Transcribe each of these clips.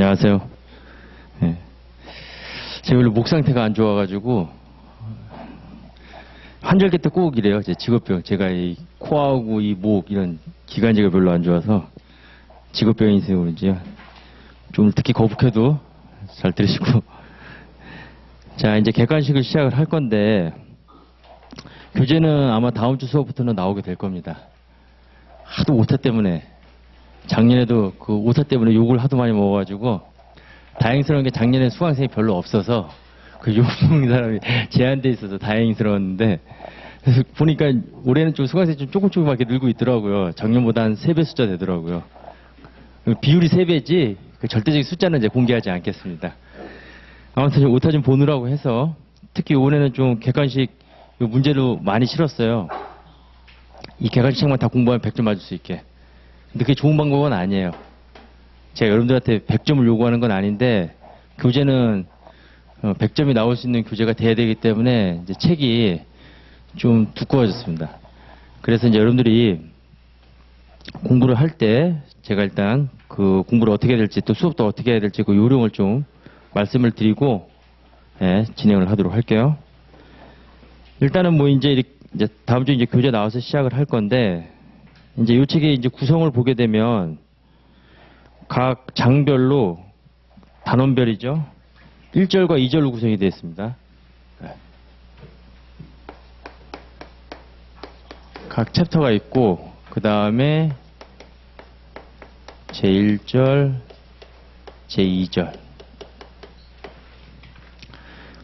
안녕하세요. 네. 제가 원래 목 상태가 안 좋아가지고 환절기 때 꼭 이래요. 제 직업병. 제가 이 코하고 이 목 이런 기관지가 별로 안 좋아서 직업병이 있어요 그런지 좀 특히 거북해도 잘 들으시고. 자, 이제 객관식을 시작을 할 건데 교재는 아마 다음 주 수업부터는 나오게 될 겁니다. 하도 오타 때문에 작년에도 그 오타 때문에 욕을 하도 많이 먹어가지고 다행스러운 게 작년에 수강생이 별로 없어서 그 욕 먹는 사람이 제한돼 있어서 다행스러웠는데 그래서 보니까 올해는 좀 수강생이 좀 조금밖에 늘고 있더라고요. 작년보다 한 3배 숫자 되더라고요. 비율이 3배지 그 절대적인 숫자는 이제 공개하지 않겠습니다. 아무튼 오타 좀 보느라고 해서 특히 이번에는 좀 객관식 문제로 많이 실었어요. 이 객관식 책만 다 공부하면 100점 맞을 수 있게. 근데 그게 좋은 방법은 아니에요. 제가 여러분들한테 100점을 요구하는 건 아닌데 교재는 100점이 나올 수 있는 교재가 돼야 되기 때문에 이제 책이 좀 두꺼워졌습니다. 그래서 이제 여러분들이 공부를 할 때 제가 일단 그 공부를 어떻게 해야 될지 또 수업도 어떻게 해야 될지 그 요령을 좀 말씀을 드리고 진행을 하도록 할게요. 일단은 뭐 이제 다음 주 이제 교재 나와서 시작을 할 건데 이제 이 책의 이제 구성을 보게 되면 각 장별로 단원별이죠. 1절과 2절로 구성이 되어 있습니다. 각 챕터가 있고 그 다음에 제1절, 제2절.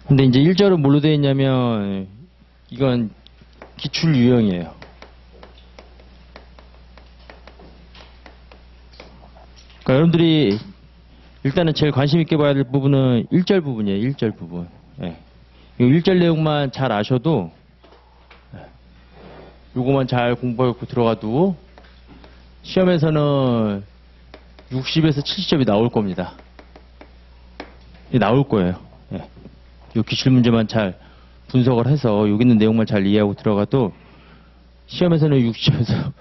근데 이제 1절은 뭘로 되어 있냐면 이건 기출 유형이에요. 그러니까 여러분들이 일단은 제일 관심 있게 봐야 될 부분은 1절 부분이에요. 1절 부분. 예. 이 1절 내용만 잘 아셔도 요거만 잘 공부하고 들어가도 시험에서는 60에서 70점이 나올 겁니다. 나올 거예요. 예. 요 기출 문제만 잘 분석을 해서 여기 있는 내용만 잘 이해하고 들어가도 시험에서는 60점에서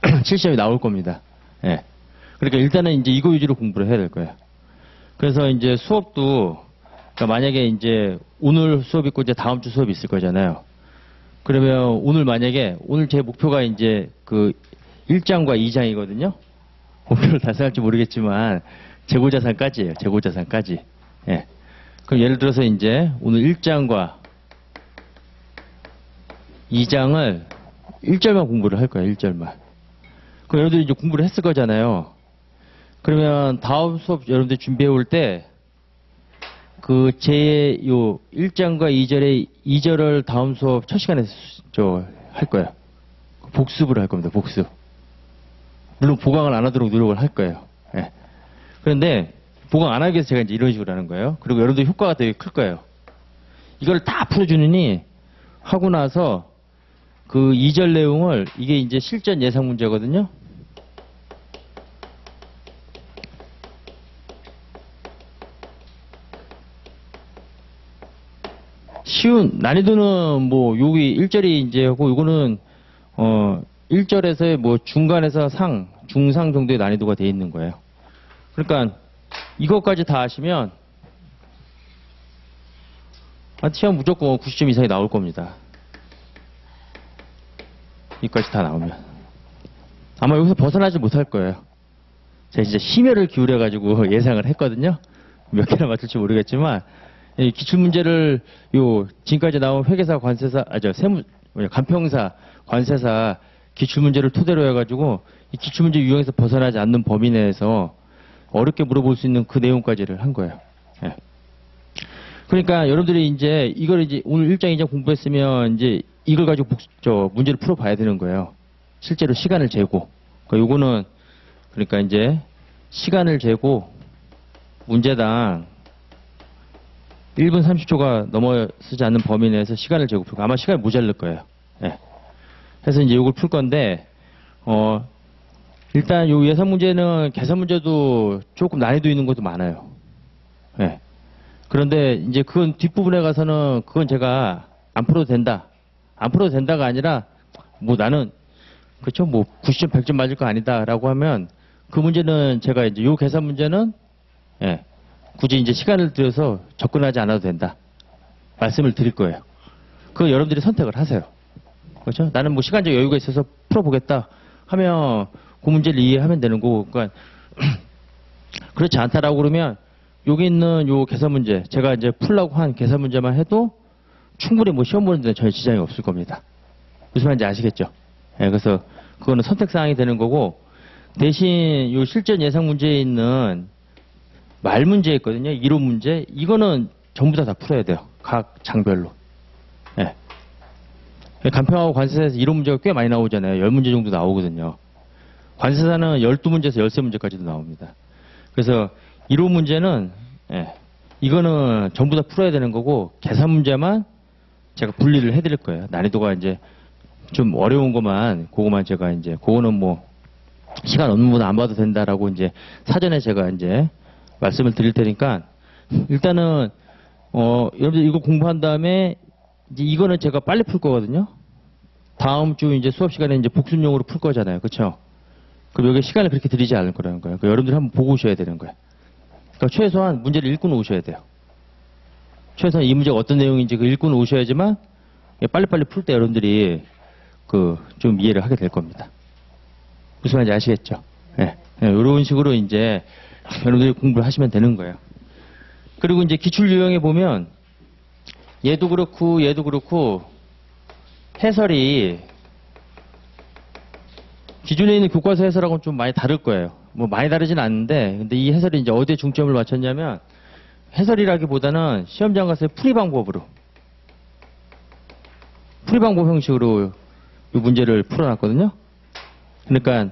70점이 나올 겁니다. 예. 그러니까 일단은 이제 이거 위주로 공부를 해야 될 거예요. 그래서 이제 수업도 그러니까 만약에 이제 오늘 수업 있고 이제 다음 주 수업이 있을 거잖아요. 그러면 오늘 만약에 오늘 제 목표가 이제 그 1장과 2장이거든요. 목표를 달성할지 모르겠지만 재고자산까지예요. 재고자산까지. 예. 그럼 예를 들어서 이제 오늘 1장과 2장을 1절만 공부를 할 거예요. 1절만. 그럼 여러분들이 이제 공부를 했을 거잖아요. 그러면 다음 수업 여러분들 준비해 올 때 그 제 요 1장과 2절의 2절을 다음 수업 첫 시간에 할 거예요. 복습을 할 겁니다. 복습. 물론 보강을 안 하도록 노력을 할 거예요. 예. 그런데 보강 안 하기 위해서 제가 이제 이런 식으로 하는 거예요. 그리고 여러분들 효과가 되게 클 거예요. 이걸 다 풀어주느니 하고 나서 그 2절 내용을 이게 이제 실전 예상 문제거든요. 쉬운 난이도는 뭐 여기 1절이 이제 하고 이거는 1절에서의 뭐 중간에서 중상 정도의 난이도가 돼 있는 거예요. 그러니까 이것까지 다 하시면 시험 무조건 90점 이상이 나올 겁니다. 이까지 다 나오면 아마 여기서 벗어나지 못할 거예요. 제가 진짜 심혈을 기울여 가지고 예상을 했거든요. 몇 개나 맞을지 모르겠지만 이 기출문제를 지금까지 나온 회계사, 관세사, 간평사, 관세사 기출문제를 토대로 해가지고 이 기출문제 유형에서 벗어나지 않는 범위 내에서 어렵게 물어볼 수 있는 그 내용까지를 한 거예요. 예. 그러니까 여러분들이 이제 이걸 이제 오늘 1장, 2장 공부했으면 이제 이걸 가지고 문제를 풀어봐야 되는 거예요. 실제로 시간을 재고. 그러니까 요거는 그러니까 이제 시간을 재고 문제당 1분 30초가 넘어서지 않는 범위 내에서 시간을 재고 풀고 아마 시간이 모자랄 거예요. 예. 그래서 이제 이걸 풀 건데 일단 요 예상 문제는 계산 문제도 조금 난이도 있는 것도 많아요. 예. 그런데 이제 그건 뒷부분에 가서는 그건 제가 안 풀어도 된다. 안 풀어도 된다가 아니라 뭐 나는 그렇죠. 뭐 90점 100점 맞을 거 아니다라고 하면 그 문제는 제가 이제 요 계산 문제는 예, 굳이 이제 시간을 들여서 접근하지 않아도 된다. 말씀을 드릴 거예요. 그거 여러분들이 선택을 하세요. 그렇죠? 나는 뭐 시간적 여유가 있어서 풀어보겠다 하면 그 문제를 이해하면 되는 거고, 그러니까 그렇지 않다라고 그러면 여기 있는 요 계산 문제, 제가 이제 풀라고 한 계산 문제만 해도 충분히 뭐 시험 보는 데는 전혀 지장이 없을 겁니다. 무슨 말인지 아시겠죠? 예, 그래서 그거는 선택사항이 되는 거고, 대신 요 실전 예상 문제에 있는 말 문제 있거든요. 이론 문제. 이거는 전부 다 풀어야 돼요. 각 장별로. 예. 간평하고 관세사에서 이론 문제가 꽤 많이 나오잖아요. 10문제 정도 나오거든요. 관세사는 12문제에서 13문제까지도 나옵니다. 그래서 이론 문제는 예, 이거는 전부 다 풀어야 되는 거고, 계산 문제만 제가 분리를 해드릴 거예요. 난이도가 이제 좀 어려운 것만, 그거만 제가 이제, 그거는 뭐 시간 없는 분은 안 봐도 된다라고 이제 사전에 제가 이제 말씀을 드릴 테니까, 일단은 여러분들 이거 공부한 다음에 이제 이거는 제가 빨리 풀 거거든요. 다음 주 이제 수업 시간에 이제 복습용으로 풀 거잖아요. 그렇죠? 그럼 여기 시간을 그렇게 들이지 않을 거라는 거예요. 그러니까 여러분들이 한번 보고 오셔야 되는 거예요. 그러니까 최소한 문제를 읽고 오셔야 돼요. 최소한 이 문제가 어떤 내용인지 그 읽고 오셔야지만 빨리빨리 풀 때 여러분들이 그 좀 이해를 하게 될 겁니다. 무슨 말인지 아시겠죠? 예. 네. 이런 식으로 이제 여러분들이 공부를 하시면 되는 거예요. 그리고 이제 기출 유형에 보면 얘도 그렇고 얘도 그렇고 해설이 기존에 있는 교과서 해설하고는 좀 많이 다를 거예요. 뭐 많이 다르진 않는데, 근데 이 해설이 이제 어디에 중점을 맞췄냐면, 해설이라기보다는 시험장 가서 풀이 방법 형식으로 이 문제를 풀어놨거든요. 그러니까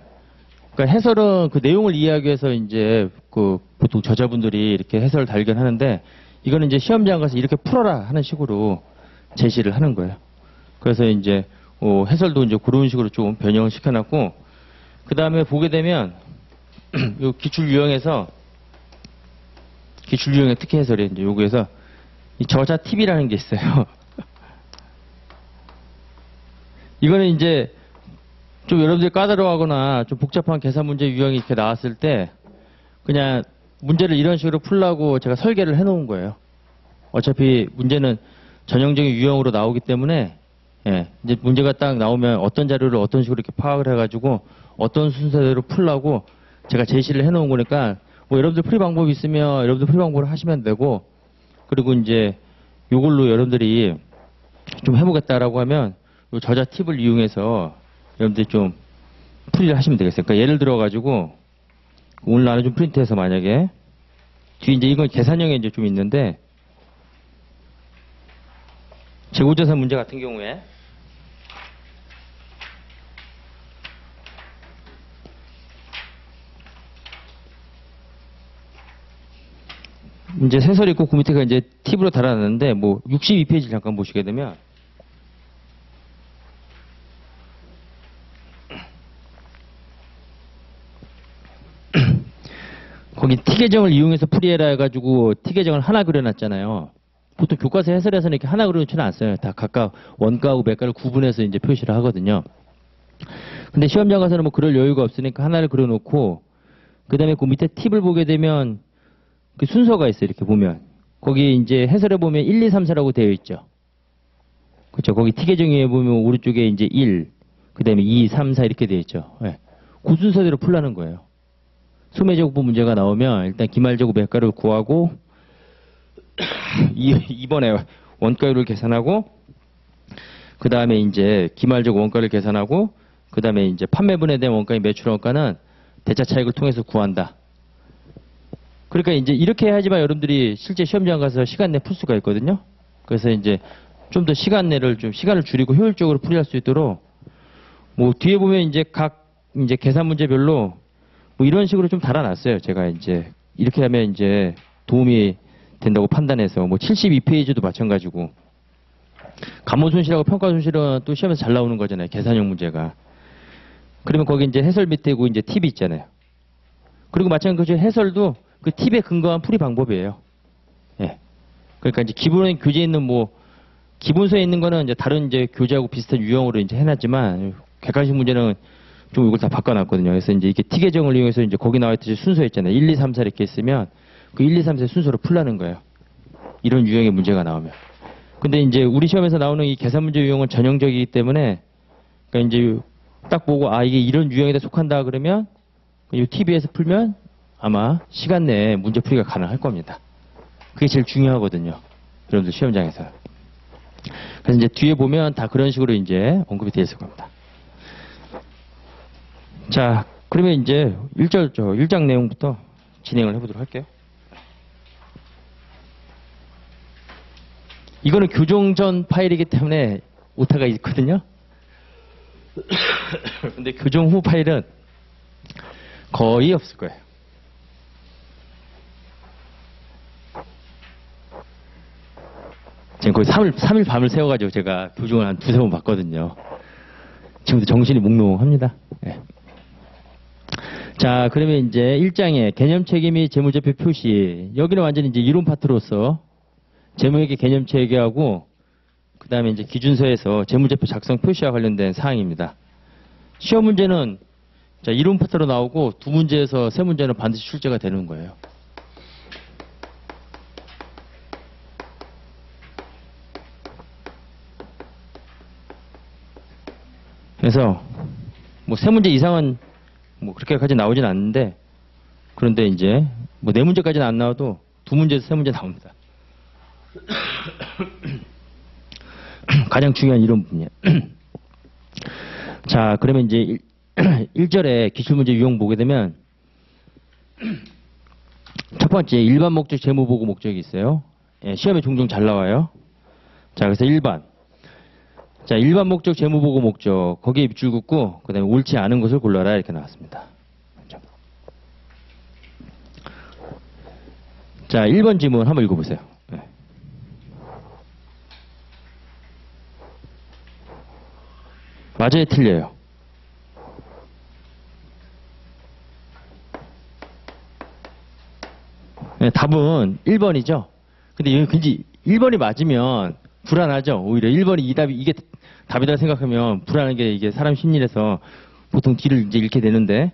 해설은 그 내용을 이해하기 위해서 이제 그 보통 저자분들이 이렇게 해설을 달긴 하는데, 이거는 이제 시험장 가서 이렇게 풀어라 하는 식으로 제시를 하는 거예요. 그래서 이제 해설도 이제 그런 식으로 좀 변형을 시켜놨고, 그 다음에 보게 되면 요 기출 유형의 특히 해설이 이제 요거에서 이 저자 팁이라는 게 있어요. 이거는 이제 좀 여러분들이 까다로워하거나 좀 복잡한 계산 문제 유형이 이렇게 나왔을 때 그냥 문제를 이런 식으로 풀라고 제가 설계를 해놓은 거예요. 어차피 문제는 전형적인 유형으로 나오기 때문에 예, 이제 문제가 딱 나오면 어떤 자료를 어떤 식으로 이렇게 파악을 해가지고 어떤 순서대로 풀라고 제가 제시를 해놓은 거니까, 뭐 여러분들 풀이 방법이 있으면 여러분들 풀이 방법을 하시면 되고, 그리고 이제 요걸로 여러분들이 좀 해보겠다라고 하면 요 저자 팁을 이용해서 여러분들이 좀 풀이를 하시면 되겠어요. 그러니까 예를 들어가지고 오늘 나는 좀 프린트해서 만약에 뒤에 이제 이건 계산형에 이제 좀 있는데, 재고자산 문제 같은 경우에 이제 해설이 있고 그 밑에가 이제 팁으로 달아놨는데, 뭐 62페이지를 잠깐 보시게 되면 거기 T계정을 이용해서 풀이해라 해가지고 T계정을 하나 그려놨잖아요. 보통 교과서 해설에서는 이렇게 하나 그려놓지는 않어요. 다 각각 원가하고 매가를 구분해서 이제 표시를 하거든요. 근데 시험장 가서는 뭐 그럴 여유가 없으니까 하나를 그려놓고, 그 다음에 그 밑에 팁을 보게 되면 그 순서가 있어요. 이렇게 보면 거기 이제 해설에 보면 1, 2, 3, 4라고 되어 있죠. 그렇죠. 거기 T계정에 보면 오른쪽에 이제 1, 그 다음에 2, 3, 4 이렇게 되어 있죠. 네. 그 순서대로 풀라는 거예요. 소매제곱부 문제가 나오면 일단 기말제곱 매가를 구하고 이번에 원가율을 계산하고, 그 다음에 이제 기말제곱 원가를 계산하고, 그 다음에 이제 판매분에 대한 원가인 매출 원가는 대차 차익을 통해서 구한다. 그러니까 이제 이렇게 해야지만 여러분들이 실제 시험장 가서 시간 내 풀 수가 있거든요. 그래서 이제 좀 더 시간을 줄이고 효율적으로 풀이할 수 있도록, 뭐 뒤에 보면 이제 각 이제 계산 문제별로 뭐 이런 식으로 좀 달아놨어요. 제가 이제 이렇게 하면 이제 도움이 된다고 판단해서, 뭐 72페이지도 마찬가지고, 감모손실하고 평가손실은 또 시험에서 잘 나오는 거잖아요. 계산형 문제가. 그러면 거기 이제 해설 밑에 그 이제 팁이 있잖아요. 그리고 마찬가지로 해설도 그 팁에 근거한 풀이 방법이에요. 예. 그러니까 이제 기본에 교재에 있는 뭐 기본서에 있는 거는 이제 다른 이제 교재하고 비슷한 유형으로 이제 해놨지만, 객관식 문제는 좀 이걸 다 바꿔놨거든요. 그래서 이제 이게 T 계정을 이용해서 이제 거기 나와 있듯이 순서 있잖아요. 1, 2, 3, 4 이렇게 있으면 그 1, 2, 3, 4 순서로 풀라는 거예요. 이런 유형의 문제가 나오면. 근데 이제 우리 시험에서 나오는 이 계산 문제 유형은 전형적이기 때문에 그러니까 이제 딱 보고 아 이게 이런 유형에 속한다 그러면 이 TV에서 풀면 아마 시간 내에 문제 풀이가 가능할 겁니다. 그게 제일 중요하거든요. 여러분들 시험장에서. 그래서 이제 뒤에 보면 다 그런 식으로 이제 언급이 되어 있을 겁니다. 자, 그러면 이제 1장 내용부터 진행을 해보도록 할게요. 이거는 교정 전 파일이기 때문에 오타가 있거든요. 근데 교정 후 파일은 거의 없을 거예요. 지금 거의 3일 밤을 새워가지고 제가 교정을 한 두세 번 봤거든요. 지금도 정신이 몽롱합니다. 네. 자, 그러면 이제 1장에 개념 체계 및 재무제표 표시. 여기는 완전히 이제 이론 파트로서 재무회계 개념 체계하고 그 다음에 이제 기준서에서 재무제표 작성 표시와 관련된 사항입니다. 시험 문제는 자, 이론 파트로 나오고 두 문제에서 세 문제는 반드시 출제가 되는 거예요. 그래서 뭐 세 문제 이상은 뭐 그렇게까지 나오진 않는데 그런데 이제 뭐 네 문제까지는 안 나와도 두 문제에서 세 문제 나옵니다. 가장 중요한 이런 부분이에요. 자, 그러면 이제 1절에 기출문제 유형 보게 되면 첫 번째 일반 목적 재무보고 목적이 있어요. 예, 시험에 종종 잘 나와요. 자, 그래서 1번. 자, 일반 목적 재무보고 목적 거기에 밑줄 긋고 그 다음에 옳지 않은 것을 골라라 이렇게 나왔습니다. 자, 1번 지문 한번 읽어보세요. 네. 맞아요, 틀려요? 네, 답은 1번이죠. 근데 여기 근데 1번이 맞으면 불안하죠. 오히려 1번이 이 답이 이게 답이다 생각하면 불안한 게 이게 사람 심리라서 보통 뒤를 이제 잃게 되는데.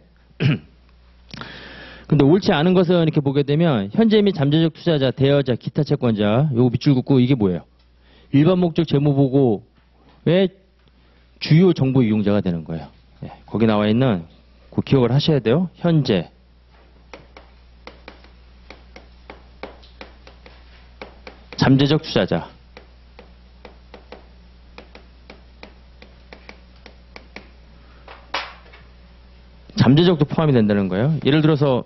근데 옳지 않은 것은 이렇게 보게 되면 현재 및 잠재적 투자자, 대여자, 기타 채권자 요거 밑줄 긋고 이게 뭐예요? 일반 목적 재무보고의 주요 정보 이용자가 되는 거예요. 예, 거기 나와 있는 그 기억을 하셔야 돼요. 현재, 잠재적 투자자, 잠재적도 포함이 된다는 거예요. 예를 들어서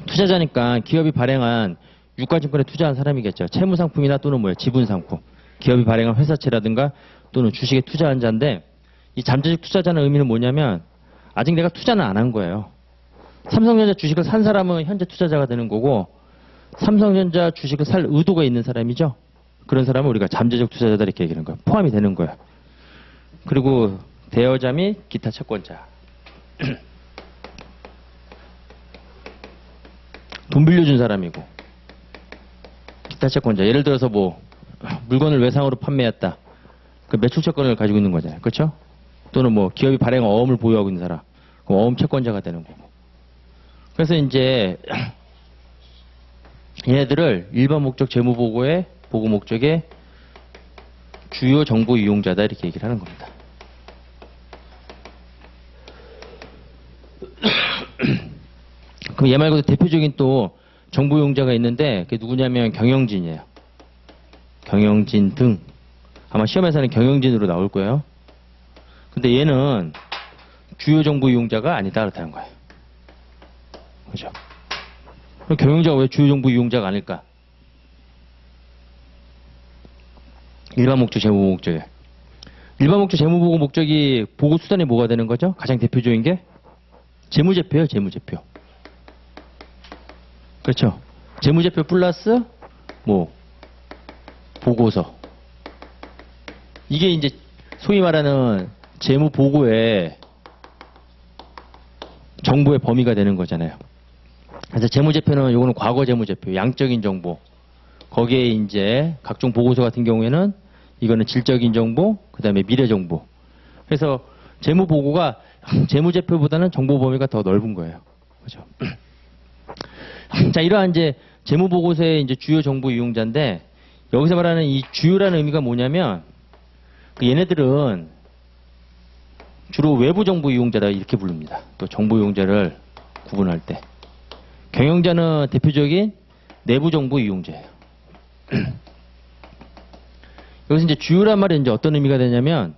투자자니까 기업이 발행한 유가증권에 투자한 사람이겠죠. 채무상품이나 또는 뭐예요? 지분상품. 기업이 발행한 회사채라든가 또는 주식에 투자한 자인데 이 잠재적 투자자는 의미는 뭐냐면 아직 내가 투자는 안 한 거예요. 삼성전자 주식을 산 사람은 현재 투자자가 되는 거고 삼성전자 주식을 살 의도가 있는 사람이죠. 그런 사람은 우리가 잠재적 투자자다 이렇게 얘기하는 거예요. 포함이 되는 거예요. 그리고 대여자 및 기타 채권자. 돈 빌려준 사람이고 기타 채권자. 예를 들어서 뭐 물건을 외상으로 판매했다. 그 매출 채권을 가지고 있는 거잖아요. 그렇죠? 또는 뭐 기업이 발행한 어음을 보유하고 있는 사람. 그럼 어음 채권자가 되는 거고. 그래서 이제 얘네들을 일반 목적 재무보고의 보고 목적의 주요 정보 이용자다 이렇게 얘기를 하는 겁니다. 그럼 얘 말고도 대표적인 또 정보 이용자가 있는데 그게 누구냐면 경영진이에요. 경영진 등. 아마 시험에서는 경영진으로 나올 거예요. 근데 얘는 주요 정보 이용자가 아니다 그렇다는 거예요. 그죠? 그럼 경영자가 왜 주요 정보 이용자가 아닐까? 일반 목적 재무보고 목적이에요. 일반 목적 재무보고 목적이 보고 수단이 뭐가 되는 거죠? 가장 대표적인 게 재무제표예요. 재무제표. 그렇죠? 재무제표 플러스 뭐 보고서. 이게 이제 소위 말하는 재무보고의 정보의 범위가 되는 거잖아요. 그래서 재무제표는 요거는 과거 재무제표, 양적인 정보. 거기에 이제 각종 보고서 같은 경우에는 이거는 질적인 정보, 그 다음에 미래 정보. 그래서 재무보고가 재무제표보다는 정보 범위가 더 넓은 거예요. 그죠? 자, 이러한 이제 재무보고서의 이제 주요 정보 이용자인데, 여기서 말하는 이 주요라는 의미가 뭐냐면, 얘네들은 주로 외부 정보 이용자라 이렇게 부릅니다. 또 정보 이용자를 구분할 때. 경영자는 대표적인 내부 정보 이용자예요. 여기서 이제 주요란 말이 이제 어떤 의미가 되냐면,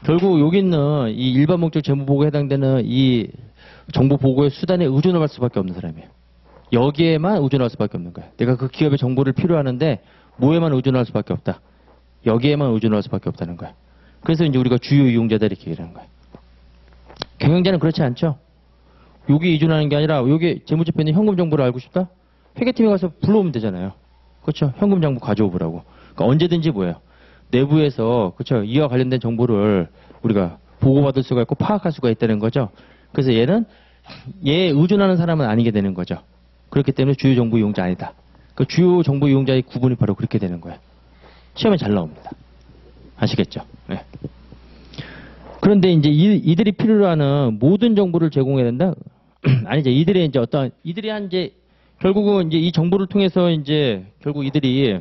결국 여기 있는 이 일반 목적 재무 보고에 해당되는 이 정보 보고의 수단에 의존을 할 수밖에 없는 사람이에요. 여기에만 의존할 수밖에 없는 거예요. 내가 그 기업의 정보를 필요하는데 뭐에만 의존할 수밖에 없다. 여기에만 의존할 수밖에 없다는 거야. 그래서 이제 우리가 주요 이용자다 이렇게 얘기하는 거야. 경영자는 그렇지 않죠. 여기 의존하는 게 아니라 여기 재무제표에 있는 현금 정보를 알고 싶다? 회계팀에 가서 불러오면 되잖아요. 그렇죠? 현금 정보 가져오라고. 그러니까 언제든지 뭐예요? 내부에서 그렇죠? 이와 관련된 정보를 우리가 보고받을 수가 있고 파악할 수가 있다는 거죠. 그래서 얘는 얘에 의존하는 사람은 아니게 되는 거죠. 그렇기 때문에 주요 정보 이용자 아니다. 그 주요 정보 이용자의 구분이 바로 그렇게 되는 거예요. 시험에 잘 나옵니다. 아시겠죠? 네. 그런데 이제 이들이 필요로 하는 모든 정보를 제공해야 된다? 아니죠. 이들이 이제 이들이 한 이제 결국은 이제 이 정보를 통해서 이제 결국 이들이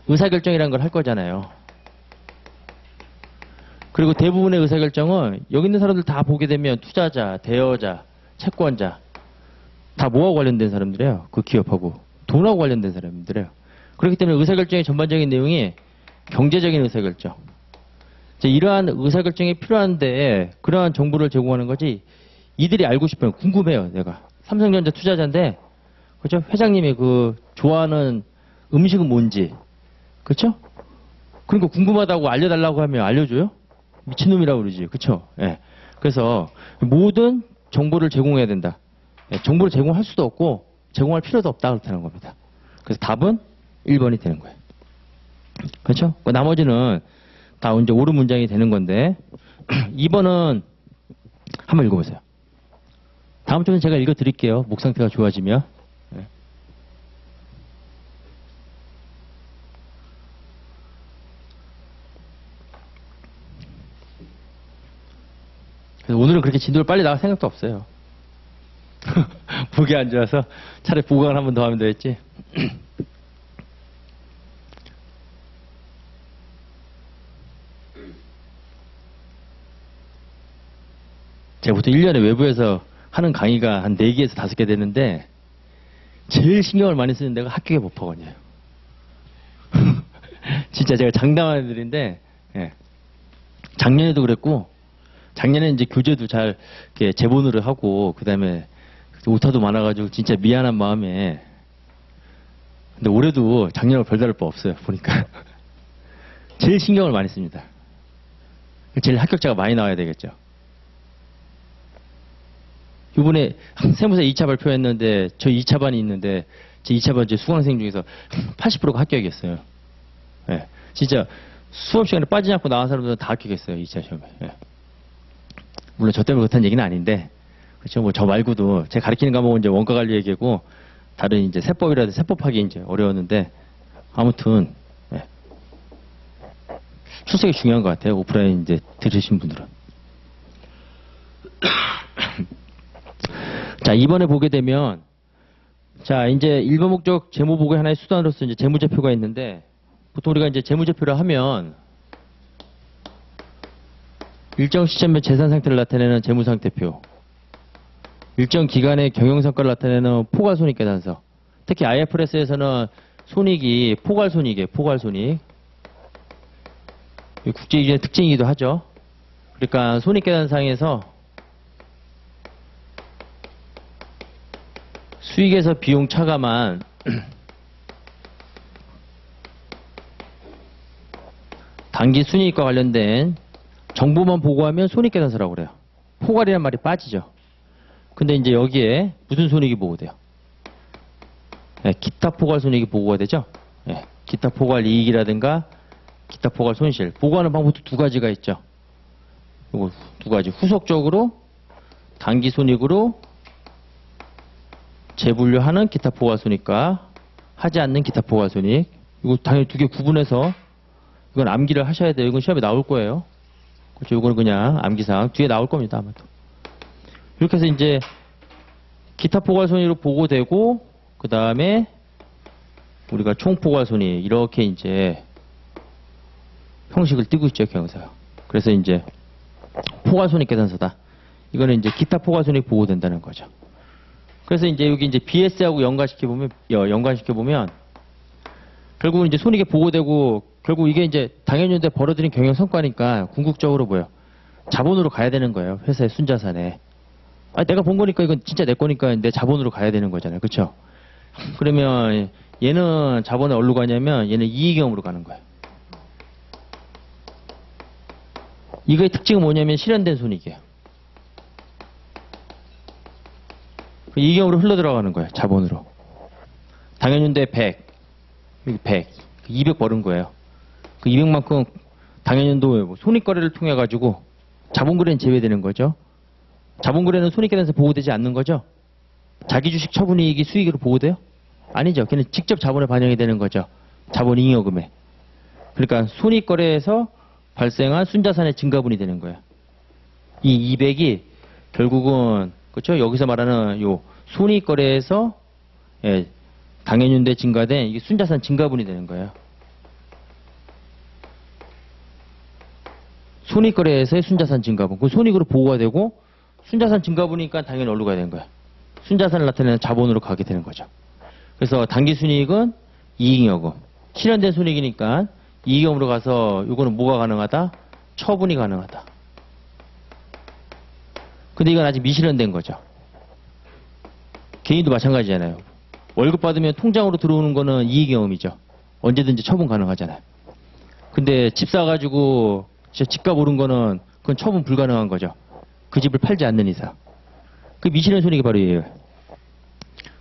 의사결정이라는 걸 할 거잖아요. 그리고 대부분의 의사결정은 여기 있는 사람들 다 보게 되면 투자자, 대여자, 채권자 다 뭐하고 관련된 사람들이에요. 그 기업하고 돈하고 관련된 사람들이에요. 그렇기 때문에 의사결정의 전반적인 내용이 경제적인 의사결정. 이러한 의사결정이 필요한데 그러한 정보를 제공하는 거지 이들이 알고 싶어요. 궁금해요. 내가 삼성전자 투자자인데 그죠? 회장님이 그 좋아하는 음식은 뭔지 그렇죠? 그러니까 궁금하다고 알려달라고 하면 알려줘요? 미친놈이라고 그러지. 그렇죠? 예. 그래서 모든 정보를 제공해야 된다. 예. 정보를 제공할 수도 없고 제공할 필요도 없다 그렇다는 겁니다. 그래서 답은 1번이 되는 거예요. 그렇죠? 나머지는 다 이제 옳은 문장이 되는 건데 2번은 한번 읽어보세요. 다음 주는 제가 읽어드릴게요. 목 상태가 좋아지면. 네. 그래서 오늘은 그렇게 진도를 빨리 나갈 생각도 없어요. 보기 안 좋아서 차라리 보강을 한 번 더 하면 되겠지. 제가 보통 1년에 외부에서 하는 강의가 한 4개에서 5개 되는데 제일 신경을 많이 쓰는 데가 합격의 법학원이에요. 진짜 제가 장담하는 애들인데 예. 작년에도 그랬고 작년에 이제 교재도 잘 이렇게 제본으로 하고 그다음에 오타도 많아가지고 진짜 미안한 마음에 근데 올해도 작년하고 별다를 바 없어요. 보니까 제일 신경을 많이 씁니다. 제일 합격자가 많이 나와야 되겠죠. 이번에 세무사 2차 발표했는데 저 2차반이 있는데 제 2차반 제 수강생 중에서 80%가 합격이었어요. 예, 진짜 수업 시간에 빠지지 않고 나온 사람들은 다 합격했어요. 2차 시험에. 예. 물론 저 때문에 그렇다는 얘기는 아닌데 그렇죠. 뭐 저 말고도 제가 가르치는 과목은 이제 원가 관리 얘기고 다른 이제 세법이라든지 세법하기 이제 어려웠는데 아무튼 예. 출석이 중요한 것 같아요. 오프라인 이제 들으신 분들은. 자, 이번에 보게 되면, 자, 이제 일반 목적 재무 보고의 하나의 수단으로서 이제 재무제표가 있는데, 보통 우리가 이제 재무제표를 하면, 일정 시점의 재산 상태를 나타내는 재무상태표, 일정 기간의 경영성과를 나타내는 포괄손익계산서, 특히 IFRS에서는 손익이 포괄손익이에요, 포괄손익. 국제기준의 특징이기도 하죠. 그러니까 손익계산상에서 수익에서 비용 차감한 단기 순이익과 관련된 정보만 보고하면 손익계산서라고 그래요. 포괄이라는 말이 빠지죠. 근데 이제 여기에 무슨 손익이 보고돼요? 네, 기타 포괄 손익이 보고가 되죠. 네, 기타 포괄 이익이라든가 기타 포괄 손실. 보고하는 방법도 두 가지가 있죠. 이거 두 가지. 후속적으로 단기 손익으로 재분류하는 기타 포괄손익과 하지 않는 기타 포괄손익. 이거 당연히 두 개 구분해서 이건 암기를 하셔야 돼요. 이건 시험에 나올 거예요. 그렇죠. 이거는 그냥 암기사항 뒤에 나올 겁니다. 아마도. 이렇게 해서 이제 기타 포괄손익으로 보고되고 그 다음에 우리가 총 포괄손익 이렇게 이제 형식을 띄고 있죠, 경영사가. 그래서 이제 포괄손익 계산서다. 이거는 이제 기타 포괄손익 보고된다는 거죠. 그래서 이제 여기 이제 BS하고 연관시켜 보면 결국은 이제 손익이 보고되고 결국 이게 이제 당연연대 벌어들인 경영 성과니까 궁극적으로 뭐예요? 자본으로 가야 되는 거예요. 회사의 순자산에. 아, 내가 본 거니까 이건 진짜 내 거니까 내 자본으로 가야 되는 거잖아요. 그렇죠? 그러면 얘는 자본에 어디로 가냐면 얘는 이익형으로 가는 거예요. 이거의 특징은 뭐냐면 실현된 손익이에요. 이익형으로 흘러 들어가는 거예요. 자본으로. 당연연대 100, 여기 100, 200 벌은 거예요. 그 200만큼 당연연도 손익거래를 통해 가지고 자본거래는 제외되는 거죠. 자본거래는 손익계산서 보고되지 않는 거죠. 자기 주식 처분이익이 수익으로 보고돼요? 아니죠. 걔는 직접 자본에 반영이 되는 거죠. 자본잉여금에. 그러니까 손익거래에서 발생한 순자산의 증가분이 되는 거예요. 이 200이 결국은 그렇죠? 여기서 말하는 요 손익거래에서 당연연대 증가된 이게 순자산 증가분이 되는 거예요. 손익거래에서의 순자산 증가분. 그 손익으로 보고가 되고 순자산 증가분이니까 당연히 어디로 가야 되는 거야. 순자산을 나타내는 자본으로 가게 되는 거죠. 그래서 당기순이익은 이익여금. 실현된 손익이니까 이익여금으로 가서 이거는 뭐가 가능하다? 처분이 가능하다. 근데 이건 아직 미실현된 거죠. 개인도 마찬가지잖아요. 월급 받으면 통장으로 들어오는 거는 이익여금이죠. 언제든지 처분 가능하잖아요. 근데 집 사가지고 진짜 집값 오른 거는 그건 처분 불가능한 거죠. 그 집을 팔지 않는 이상. 그 미실현 손익이 바로 얘예요.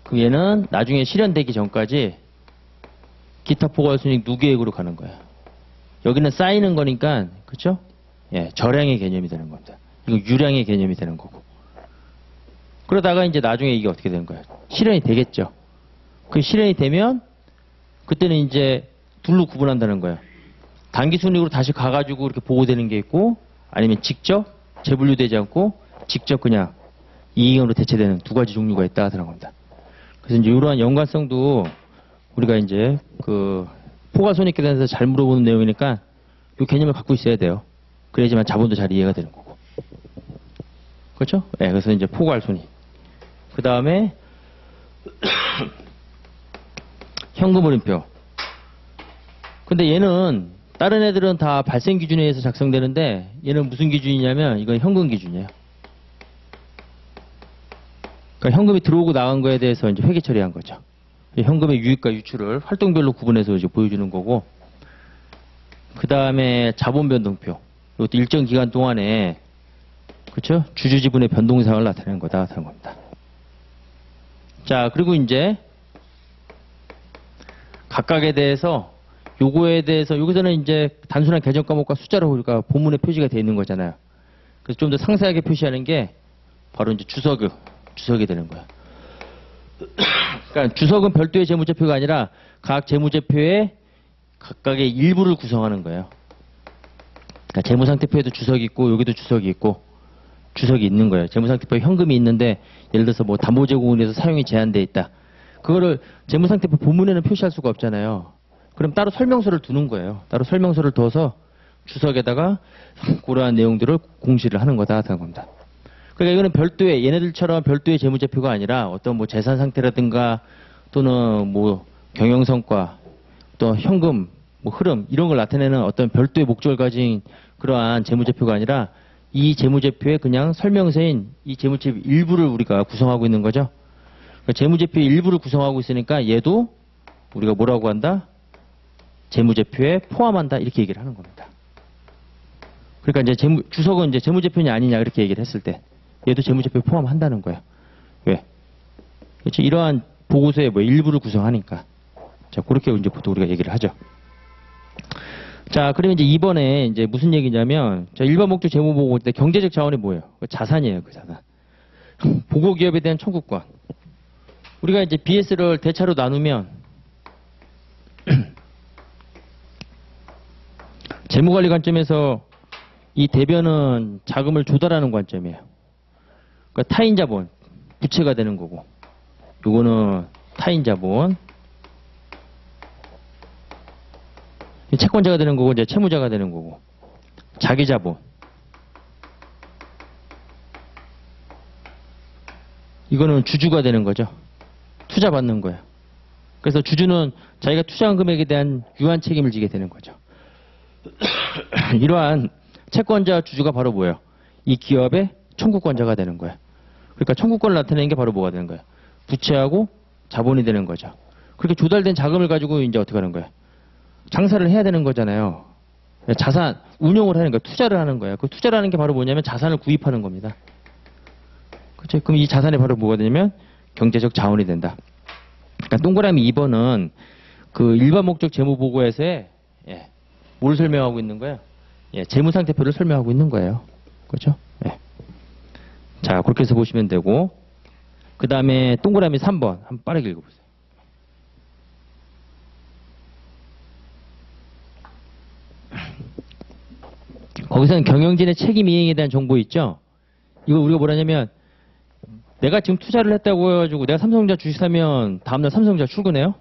그럼 얘는 나중에 실현되기 전까지 기타 포괄손익 누계액으로 가는 거예요. 여기는 쌓이는 거니까 그렇죠? 예, 저량의 개념이 되는 겁니다. 이거 유량의 개념이 되는 거고. 그러다가 이제 나중에 이게 어떻게 되는 거예요? 실현이 되겠죠. 그 실현이 되면 그때는 이제 둘로 구분한다는 거예요. 단기순이익으로 다시 가가지고 이렇게 보고되는 게 있고 아니면 직접 재분류되지 않고 직접 그냥 이익형으로 대체되는 두 가지 종류가 있다 하는 겁니다. 그래서 이제 이러한 연관성도 우리가 이제 그 포괄손익계산에서 잘 물어보는 내용이니까 이 개념을 갖고 있어야 돼요. 그래야지만 자본도 잘 이해가 되는 거고. 그렇죠? 네, 그래서 이제 포괄손익. 그 다음에 현금흐름표. 근데 얘는 다른 애들은 다 발생 기준에 의해서 작성되는데 얘는 무슨 기준이냐면 이건 현금 기준이에요. 그러니까 현금이 들어오고 나간 거에 대해서 이제 회계 처리한 거죠. 현금의 유입과 유출을 활동별로 구분해서 이제 보여주는 거고. 그 다음에 자본변동표. 이것도 일정 기간 동안에 그렇죠? 주주지분의 변동사항을 나타내는 거다 하는 겁니다. 자, 그리고 이제 각각에 대해서 요거에 대해서 여기서는 이제 단순한 계정 과목과 숫자로 우리가 본문에 표시가 되어 있는 거잖아요. 그래서 좀 더 상세하게 표시하는 게 바로 이제 주석이 되는 거야. 그러니까 주석은 별도의 재무제표가 아니라 각 재무제표의 각각의 일부를 구성하는 거예요. 그러니까 재무상태표에도 주석이 있고 여기도 주석이 있고 주석이 있는 거예요. 재무상태표에 현금이 있는데 예를 들어서 뭐 담보제공으로 해서 사용이 제한되어 있다. 그거를 재무상태표 본문에는 표시할 수가 없잖아요. 그럼 따로 설명서를 두는 거예요. 따로 설명서를 둬서 주석에다가 그러한 내용들을 공시를 하는 거다 하는 겁니다. 그러니까 이거는 별도의 얘네들처럼 별도의 재무제표가 아니라 어떤 뭐 재산 상태라든가 또는 뭐 경영성과 또 현금 뭐 흐름 이런 걸 나타내는 어떤 별도의 목적을 가진 그러한 재무제표가 아니라 이 재무제표의 그냥 설명서인 이 재무제표 일부를 우리가 구성하고 있는 거죠. 그러니까 재무제표의 일부를 구성하고 있으니까 얘도 우리가 뭐라고 한다? 재무제표에 포함한다 이렇게 얘기를 하는 겁니다. 그러니까 이제 주석은 이제 재무제표냐 아니냐 이렇게 얘기를 했을 때 얘도 재무제표에 포함한다는 거예요. 왜? 그렇죠? 이러한 보고서의 뭐 일부를 구성하니까. 자, 그렇게 이제 보통 우리가 얘기를 하죠. 자, 그러면 이제 이번에 이제 무슨 얘기냐면, 자, 일반 목적 재무 보고 때 경제적 자원이 뭐예요? 자산이에요, 그 자산. 보고 기업에 대한 청구권. 우리가 이제 BS를 대차로 나누면, 재무관리 관점에서 이 대변은 자금을 조달하는 관점이에요. 그러니까 타인 자본, 부채가 되는 거고, 요거는 타인 자본, 채권자가 되는 거고, 이제 채무자가 되는 거고, 자기 자본. 이거는 주주가 되는 거죠. 투자 받는 거예요. 그래서 주주는 자기가 투자한 금액에 대한 유한 책임을 지게 되는 거죠. 이러한 채권자 주주가 바로 뭐예요? 이 기업의 청구권자가 되는 거예요. 그러니까 청구권을 나타내는 게 바로 뭐가 되는 거예요? 부채하고 자본이 되는 거죠. 그렇게 조달된 자금을 가지고 이제 어떻게 하는 거예요? 장사를 해야 되는 거잖아요. 자산, 운용을 하는 거예요. 투자를 하는 거예요. 그 투자를 하는 게 바로 뭐냐면 자산을 구입하는 겁니다. 그렇죠? 그럼 이 자산이 바로 뭐가 되냐면 경제적 자원이 된다. 그러니까 동그라미 2번은 그 일반 목적 재무 보고에서의 뭘 설명하고 있는 거예요? 재무 상태표를 설명하고 있는 거예요. 그렇죠? 자, 그렇게 해서 보시면 되고, 그 다음에 동그라미 3번 한번 빠르게 읽어보세요. 거기서는 경영진의 책임 이행에 대한 정보 있죠? 이거 우리가 뭐라냐면 내가 지금 투자를 했다고 해가지고 내가 삼성전자 주식 사면 다음날 삼성전자 출근해요?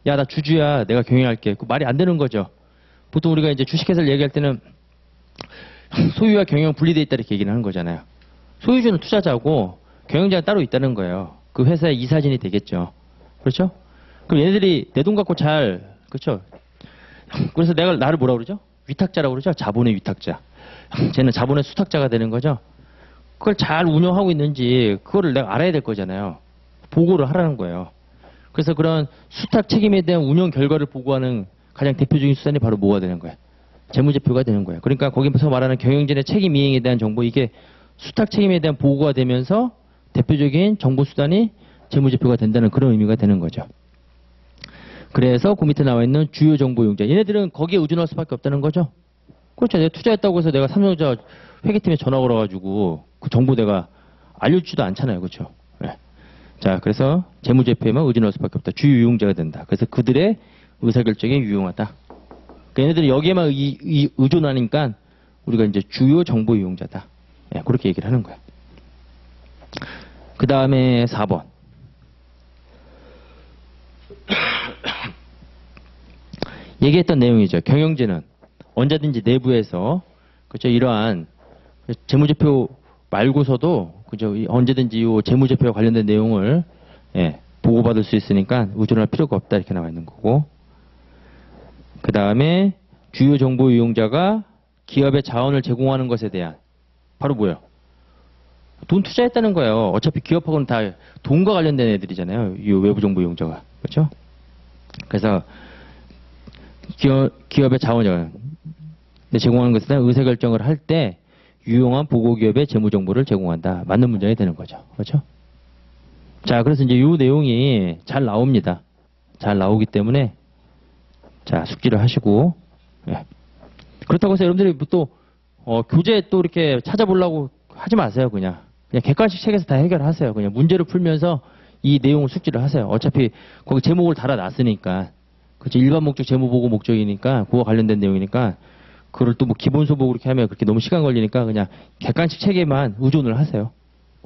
야, 나 주주야. 내가 경영할게. 그 말이 안 되는 거죠. 보통 우리가 이제 주식회사를 얘기할 때는 소유와 경영 분리되어 있다 이렇게 얘기를 하는 거잖아요. 소유주는 투자자고 경영자는 따로 있다는 거예요. 그 회사의 이사진이 되겠죠. 그렇죠? 그럼 얘네들이 내 돈 갖고 그렇죠? 그래서 나를 뭐라고 그러죠? 위탁자라고 그러죠? 자본의 위탁자. 쟤는 자본의 수탁자가 되는 거죠. 그걸 잘 운영하고 있는지 그거를 내가 알아야 될 거잖아요. 보고를 하라는 거예요. 그래서 그런 수탁 책임에 대한 운영 결과를 보고하는 가장 대표적인 수단이 바로 뭐가 되는 거예요? 재무제표가 되는 거예요. 그러니까 거기서 말하는 경영진의 책임 이행에 대한 정보, 이게 수탁 책임에 대한 보고가 되면서 대표적인 정보 수단이 재무제표가 된다는 그런 의미가 되는 거죠. 그래서 그 밑에 나와 있는 주요 정보 이용자. 얘네들은 거기에 의존할 수밖에 없다는 거죠. 그렇죠. 내가 투자했다고 해서 내가 삼성전자 회계팀에 전화 걸어가지고 그 정보 내가 알려주지도 않잖아요. 그렇죠. 네. 자, 그래서 재무제표에만 의존할 수밖에 없다. 주요 이용자가 된다. 그래서 그들의 의사결정에 유용하다. 그러니까 얘네들이 여기에만 의존하니까 우리가 이제 주요 정보 이용자다. 네, 그렇게 얘기를 하는 거야. 그 다음에 4번. 얘기했던 내용이죠. 경영진은 언제든지 내부에서 그렇죠, 이러한 재무제표 말고서도 그죠, 언제든지 이 재무제표와 관련된 내용을 보고받을 수 있으니까 의존할 필요가 없다 이렇게 나와 있는 거고. 그 다음에 주요 정보 이용자가 기업의 자원을 제공하는 것에 대한 바로 뭐예요? 돈 투자했다는 거예요. 어차피 기업하고는 다 돈과 관련된 애들이잖아요. 이 외부 정보 이용자가. 그렇죠? 그래서 기업의 자원을 제공하는 것에 대한 의사결정을 할 때 유용한 보고기업의 재무정보를 제공한다. 맞는 문장이 되는 거죠. 그렇죠? 자, 그래서 이제 이 내용이 잘 나옵니다. 잘 나오기 때문에 자, 숙지를 하시고, 그렇다고 해서 여러분들이 또 교재 또 이렇게 찾아보려고 하지 마세요. 그냥 객관식 책에서 다 해결하세요. 그냥 문제를 풀면서 이 내용을 숙지를 하세요. 어차피 거기 제목을 달아놨으니까. 그렇죠. 일반 목적 재무 보고 목적이니까 그와 관련된 내용이니까 그걸 또 뭐 기본 소복 이렇게 하면 그렇게 너무 시간 걸리니까 그냥 객관식 책에만 의존을 하세요.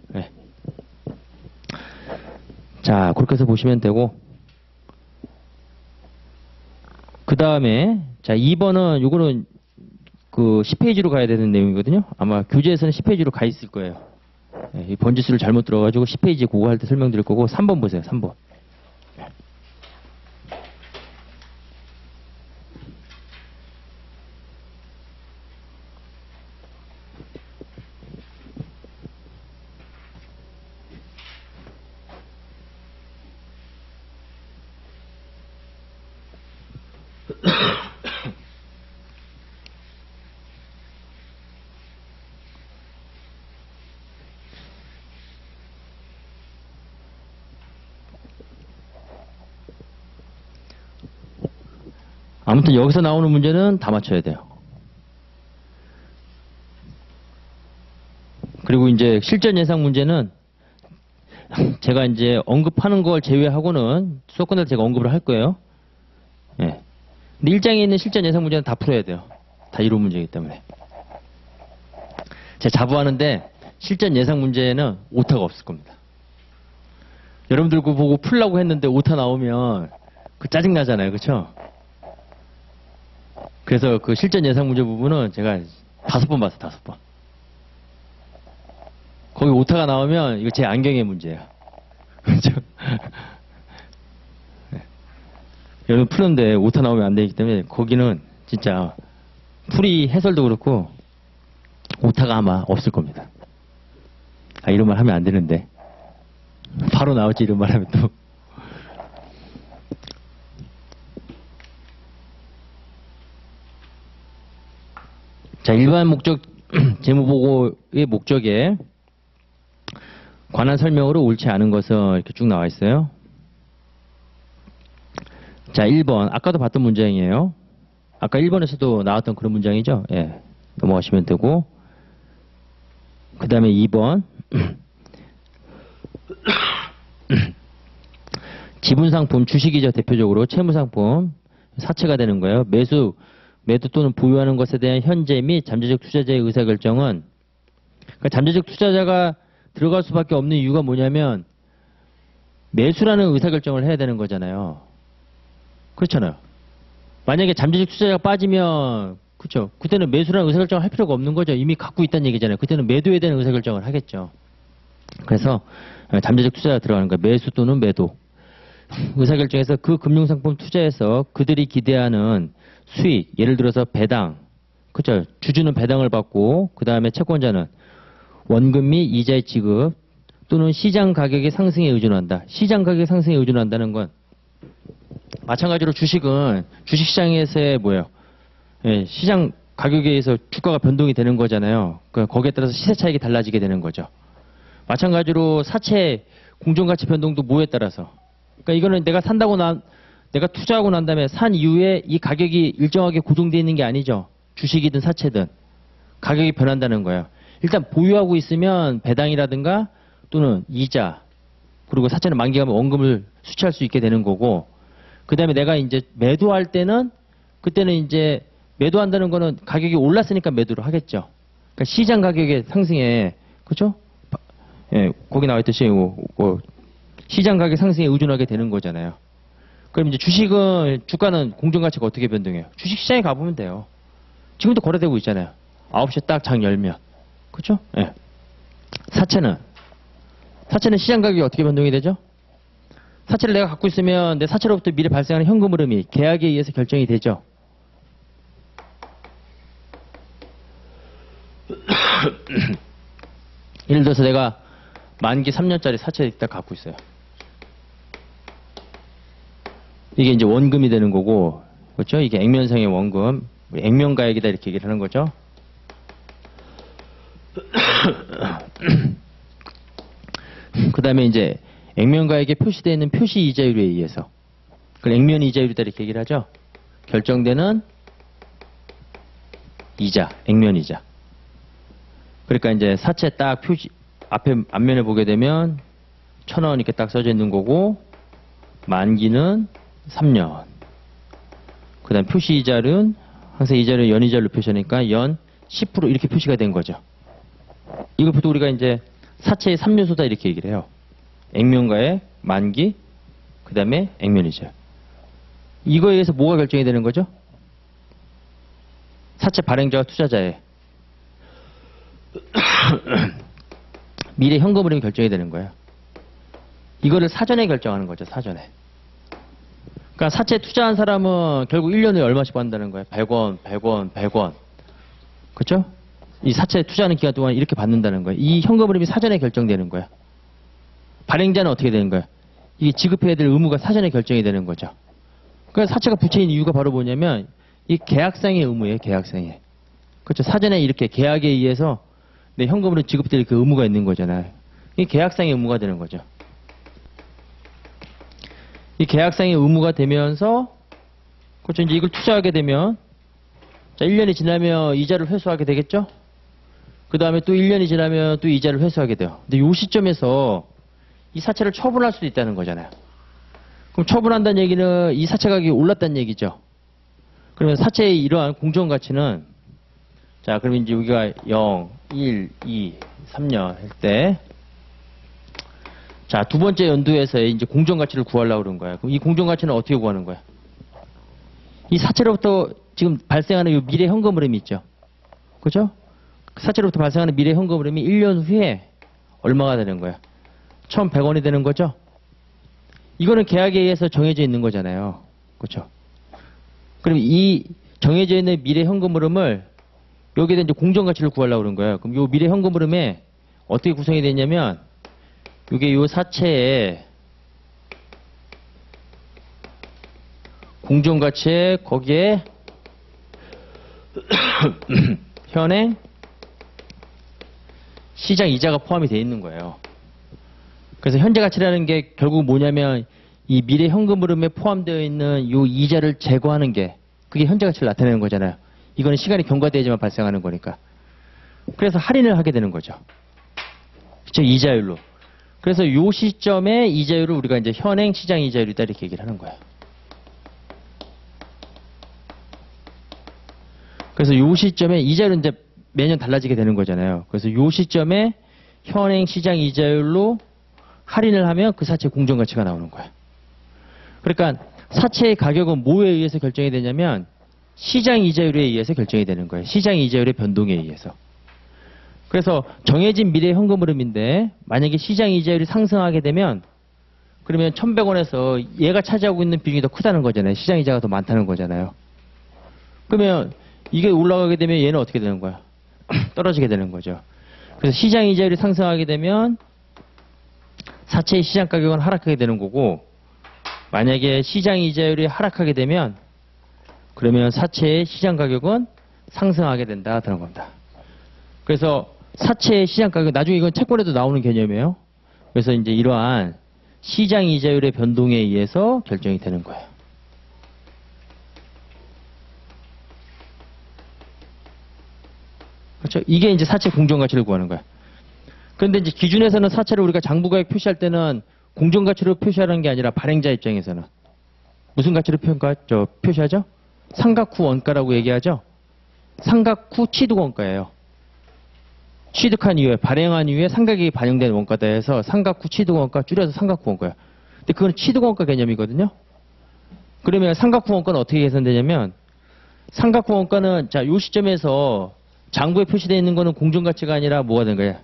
네. 자, 그렇게 해서 보시면 되고, 그 다음에 자 2번은 요거는 그 10페이지로 가야 되는 내용이거든요. 아마 교재에서는 10페이지로 가 있을 거예요. 이 번지수를 잘못 들어가지고 10페이지 그거 할 때 설명드릴 거고. 3번 보세요. 3번. 아무튼 여기서 나오는 문제는 다 맞춰야 돼요. 그리고 이제 실전 예상 문제는 제가 이제 언급하는 걸 제외하고는 수업 끝날 때 제가 언급을 할 거예요. 예. 근데 1장에 있는 실전 예상 문제는 다 풀어야 돼요. 다 이론 문제이기 때문에. 제가 자부하는데 실전 예상 문제는 오타가 없을 겁니다. 여러분들 그거 보고 풀라고 했는데 오타 나오면 그 짜증 나잖아요, 그렇죠? 그래서 그 실전 예상 문제 부분은 제가 5번 봤어요, 5번. 거기 오타가 나오면 이거 제 안경의 문제예요. 그렇죠? 네. 여러분 푸는데 오타 나오면 안 되기 때문에 거기는 진짜 풀이 해설도 그렇고 오타가 아마 없을 겁니다. 아, 이런 말 하면 안 되는데. 바로 나올지 이런 말 하면 또. 자, 일반 목적, 재무보고의 목적에 관한 설명으로 옳지 않은 것은 이렇게 쭉 나와 있어요. 자, 1번. 아까도 봤던 문장이에요. 아까 1번에서도 나왔던 그런 문장이죠. 예. 넘어가시면 되고. 그 다음에 2번. 지분상품, 주식이죠. 대표적으로 채무상품, 사채가 되는 거예요. 매도 또는 보유하는 것에 대한 현재 및 잠재적 투자자의 의사결정은, 그러니까 잠재적 투자자가 들어갈 수밖에 없는 이유가 뭐냐면 매수라는 의사결정을 해야 되는 거잖아요. 그렇잖아요. 만약에 잠재적 투자자가 빠지면, 그렇죠. 그때는 매수라는 의사결정을 할 필요가 없는 거죠. 이미 갖고 있다는 얘기잖아요. 그때는 매도에 대한 의사결정을 하겠죠. 그래서 잠재적 투자가 들어가는 거예요. 매수 또는 매도. 의사결정에서 그 금융상품 투자에서 그들이 기대하는 수익, 예를 들어서 배당, 그렇죠. 주주는 배당을 받고 그 다음에 채권자는 원금 및 이자의 지급 또는 시장 가격의 상승에 의존한다. 시장 가격의 상승에 의존한다는 건 마찬가지로 주식은 주식시장에서의 뭐예요? 예, 시장 가격에 의해서 주가가 변동이 되는 거잖아요. 그러니까 거기에 따라서 시세 차익이 달라지게 되는 거죠. 마찬가지로 사채 공정가치 변동도 뭐에 따라서. 그러니까 이거는 내가 투자하고 난 다음에 산 이후에 이 가격이 일정하게 고정되어 있는 게 아니죠. 주식이든 사채든. 가격이 변한다는 거예요. 일단 보유하고 있으면 배당이라든가 또는 이자, 그리고 사채는 만기가면 원금을 수취할 수 있게 되는 거고, 그 다음에 내가 이제 매도할 때는, 그때는 이제 매도한다는 거는 가격이 올랐으니까 매도를 하겠죠. 그러니까 시장 가격의 상승에, 그렇죠? 예, 거기 나와 있듯이 시장 가격 상승에 의존하게 되는 거잖아요. 그럼 이제 주가는 공정가치가 어떻게 변동해요? 주식시장에 가보면 돼요. 지금도 거래되고 있잖아요. 9시에 딱 장 열면. 그렇죠? 예. 사채는 시장 가격이 어떻게 변동이 되죠? 사채를 내가 갖고 있으면 내 사채로부터 미래 발생하는 현금 흐름이 계약에 의해서 결정이 되죠. 예를 들어서 내가 만기 3년짜리 사채를 딱 갖고 있어요. 이게 이제 원금이 되는 거고, 그렇죠? 이게 액면상의 원금, 액면가액이다 이렇게 얘기를 하는 거죠. 그 다음에 이제 액면가액에 표시되어 있는 표시 이자율에 의해서, 그걸 액면 이자율이다 이렇게 얘기를 하죠. 결정되는 이자, 액면 이자. 그러니까 이제 사채 딱 표시 앞면에 보게 되면 1,000원 이렇게 딱 써져 있는 거고, 만기는 3년. 그 다음 표시 이자는 항상 이자를 연이자로 표시하니까 연 10% 이렇게 표시가 된 거죠. 이걸 보통 우리가 이제 사채의 3요소다 이렇게 얘기를 해요. 액면가액, 만기, 그 다음에 액면이자. 이거에 의해서 뭐가 결정이 되는 거죠? 사채 발행자와 투자자의 미래 현금 흐름이 결정이 되는 거예요. 이거를 사전에 결정하는 거죠, 사전에. 그러니까 사채 투자한 사람은 결국 1년에 얼마씩 받는다는 거예요. 100원, 100원, 100원. 그렇죠? 이 사채 투자하는 기간 동안 이렇게 받는다는 거예요. 이 현금 흐름이 사전에 결정되는 거예요. 발행자는 어떻게 되는 거예요? 이게 지급해야 될 의무가 사전에 결정이 되는 거죠. 그러니까 사채가 부채인 이유가 바로 뭐냐면 이 계약상의 의무예요. 계약상의. 그렇죠? 사전에 이렇게 계약에 의해서 내 현금으로 지급될 그 의무가 있는 거잖아요. 이게 계약상의 의무가 되는 거죠. 이 계약상의 의무가 되면서, 그렇죠. 이제 이걸 투자하게 되면, 자, 1년이 지나면 이자를 회수하게 되겠죠? 그 다음에 또 1년이 지나면 또 이자를 회수하게 돼요. 근데 이 시점에서 이 사채를 처분할 수도 있다는 거잖아요. 그럼 처분한다는 얘기는 이 사채 가격이 올랐다는 얘기죠. 그러면 사채의 이러한 공정가치는 자, 그럼 이제 여기가 0, 1, 2, 3년 할 때, 자, 두 번째 연도에서 이제 공정가치를 구하려고 그런 거야. 그럼 이 공정가치는 어떻게 구하는 거야? 이 사채로부터 지금 발생하는 이 미래 현금 흐름이 있죠. 그죠? 사채로부터 발생하는 미래 현금 흐름이 1년 후에 얼마가 되는 거야? 1,100원이 되는 거죠? 이거는 계약에 의해서 정해져 있는 거잖아요. 그렇죠? 그럼 이 정해져 있는 미래 현금 흐름을 여기에 이제 공정가치를 구하려고 그런 거예요. 그럼 이 미래 현금 흐름에 어떻게 구성이 되냐면 이게 이 사채에 공정가치에 거기에 현행 시장 이자가 포함이 되어 있는 거예요. 그래서 현재 가치라는 게 결국 뭐냐면 이 미래 현금 흐름에 포함되어 있는 이 이자를 제거하는 게 그게 현재 가치를 나타내는 거잖아요. 이거는 시간이 경과돼야지만 발생하는 거니까. 그래서 할인을 하게 되는 거죠. 즉 이자율로. 그래서 이 시점에 이자율을 우리가 이제 현행 시장 이자율이다 이렇게 얘기를 하는 거예요. 그래서 이 시점에 이자율은 이제 매년 달라지게 되는 거잖아요. 그래서 이 시점에 현행 시장 이자율로 할인을 하면 그 사채 공정가치가 나오는 거예요. 그러니까 사채의 가격은 뭐에 의해서 결정이 되냐면 시장 이자율에 의해서 결정이 되는 거예요. 시장 이자율의 변동에 의해서. 그래서 정해진 미래 현금 흐름인데 만약에 시장 이자율이 상승하게 되면 그러면 1,100원에서 얘가 차지하고 있는 비중이 더 크다는 거잖아요. 시장 이자가 더 많다는 거잖아요. 그러면 이게 올라가게 되면 얘는 어떻게 되는 거야? 떨어지게 되는 거죠. 그래서 시장 이자율이 상승하게 되면 사채의 시장 가격은 하락하게 되는 거고 만약에 시장 이자율이 하락하게 되면 그러면 사채의 시장 가격은 상승하게 된다 하는 겁니다. 그래서 사채의 시장 가격 나중에 이건 채권에도 나오는 개념이에요. 그래서 이제 이러한 시장 이자율의 변동에 의해서 결정이 되는 거예요. 그렇죠? 이게 이제 사채 공정가치를 구하는 거야. 그런데 이제 기준에서는 사채를 우리가 장부가액 표시할 때는 공정가치로 표시하는 게 아니라 발행자 입장에서는 무슨 가치로 표시하죠? 상각 후 원가라고 얘기하죠? 상각 후 취득 원가예요. 취득한 이후에 발행한 이후에 상각이 반영된 원가다 해서 상각 후 취득 원가 줄여서 상각 후 원가예요. 근데 그건 취득 원가 개념이거든요. 그러면 상각 후 원가는 어떻게 계산되냐면 상각 후 원가는 자, 요 시점에서 장부에 표시되어 있는 거는 공정가치가 아니라 뭐가 되는 거예요?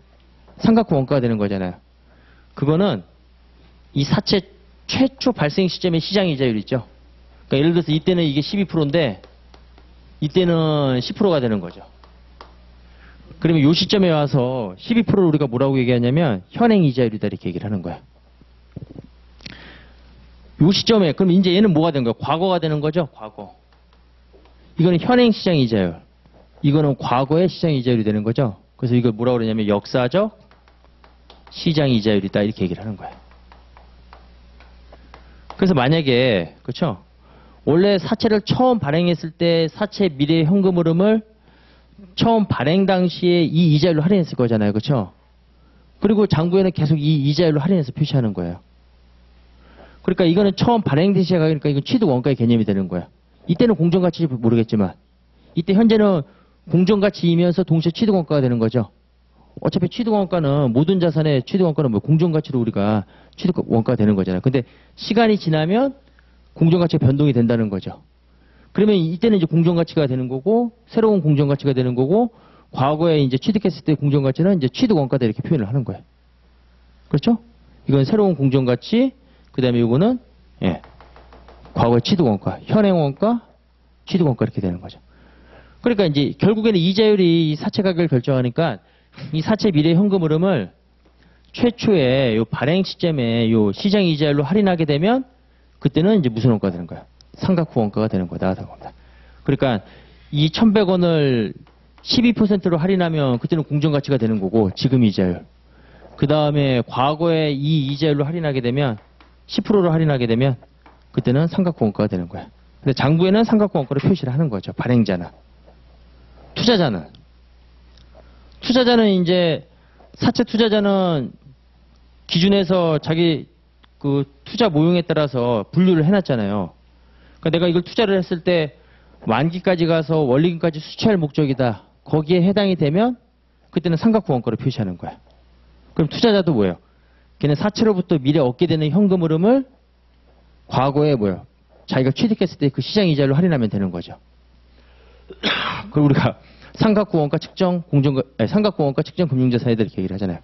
상각 후 원가가 되는 거잖아요. 그거는 이 사채 최초 발생 시점의 시장 이자율 있죠. 그러니까 예를 들어서 이때는 이게 12%인데 이때는 10%가 되는 거죠. 그러면 이 시점에 와서 12%를 우리가 뭐라고 얘기하냐면 현행 이자율이다 이렇게 얘기를 하는 거야. 이 시점에 그럼 이제 얘는 뭐가 되는 거야? 과거가 되는 거죠. 과거. 이거는 현행 시장 이자율. 이거는 과거의 시장 이자율이 되는 거죠. 그래서 이걸 뭐라고 그러냐면 역사적 시장 이자율이다 이렇게 얘기를 하는 거예요. 그래서 만약에 그렇죠? 원래 사채를 처음 발행했을 때 사채 미래 현금 흐름을 처음 발행 당시에 이 이자율로 할인했을 거잖아요. 그렇죠? 그리고 장부에는 계속 이 이자율로 할인해서 표시하는 거예요. 그러니까 이거는 처음 발행된 시각이니까 이건 취득 원가의 개념이 되는 거야. 이때는 공정가치인지 모르겠지만 이때 현재는 공정가치이면서 동시에 취득 원가가 되는 거죠. 어차피 취득 원가는 모든 자산의 취득 원가는 뭐 공정가치로 우리가 취득 원가가 되는 거잖아요. 근데 시간이 지나면 공정가치가 변동이 된다는 거죠. 그러면 이때는 이제 공정가치가 되는 거고 새로운 공정가치가 되는 거고 과거에 이제 취득했을 때 공정가치는 이제 취득 원가다 이렇게 표현을 하는 거예요. 그렇죠? 이건 새로운 공정가치, 그다음에 이거는 과거의 취득 원가, 현행 원가, 취득 원가 이렇게 되는 거죠. 그러니까 이제 결국에는 이자율이 사채 가격을 결정하니까 이 사채 미래 현금 흐름을 최초의 요 발행 시점에 요 시장 이자율로 할인하게 되면 그때는 이제 무슨 원가가 되는 거야? 상각 후 원가가 되는 거다. 그러니까 이 1,100원을 12%로 할인하면 그때는 공정가치가 되는 거고 지금 이자율. 그 다음에 과거에 이 이자율로 할인하게 되면 10%로 할인하게 되면 그때는 상각 후 원가가 되는 거야. 근데 장부에는 상각 후 원가를 표시를 하는 거죠. 발행자는. 투자자는 이제 사채 투자자는 기준에서 자기 그 투자 모형에 따라서 분류를 해놨잖아요. 그러니까 내가 이걸 투자를 했을 때 만기까지 가서 원리금까지 수취할 목적이다. 거기에 해당이 되면 그때는 삼각후 원가로 표시하는 거야. 그럼 투자자도 뭐예요? 걔는 사채로부터 미래 얻게 되는 현금 흐름을 과거에 뭐예요? 자기가 취득했을 때 그 시장 이자로 할인하면 되는 거죠. 그리고 우리가 삼각후 원가 측정 삼각후 원가 측정 금융자산에 대해 이렇게 얘기를 하잖아요.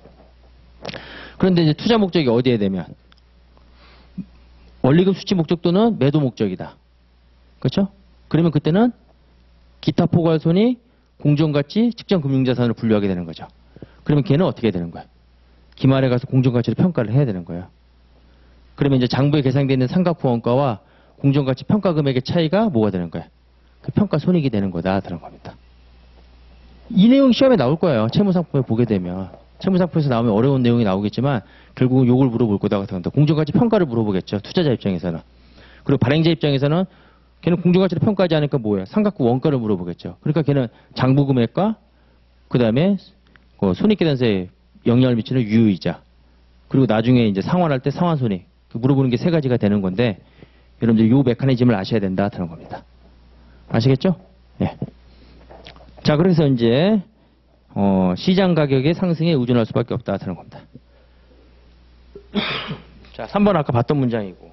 그런데 이제 투자 목적이 어디에 되면 원리금 수취 목적 또는 매도 목적이다. 그렇죠? 그러면 그때는 기타 포괄손이 공정가치 측정 금융자산으로 분류하게 되는 거죠. 그러면 걔는 어떻게 되는 거야? 기말에 가서 공정가치를 평가를 해야 되는 거예요. 그러면 이제 장부에 계산되어 있는 삼각후 원가와 공정가치 평가 금액의 차이가 뭐가 되는 거야? 그 평가 손익이 되는 거다. 그런 겁니다. 이 내용 시험에 나올 거예요. 채무상품에 보게 되면. 채무상품에서 나오면 어려운 내용이 나오겠지만 결국은 요걸 물어볼 거다 같은 겁니다. 공정가치 평가를 물어보겠죠. 투자자 입장에서는. 그리고 발행자 입장에서는 걔는 공정가치를 평가하지 않으니까 뭐예요? 삼각후 원가를 물어보겠죠. 그러니까 걔는 장부 금액과 그 다음에 손익계산서에 영향을 미치는 유효이자 그리고 나중에 이제 상환할 때 상환손익 물어보는 게 세 가지가 되는 건데 여러분들 요 메커니즘을 아셔야 된다 하는 겁니다. 아시겠죠? 예. 자, 그래서 이제 시장 가격의 상승에 의존할 수밖에 없다 하는 겁니다. 자, 3번 아까 봤던 문장이고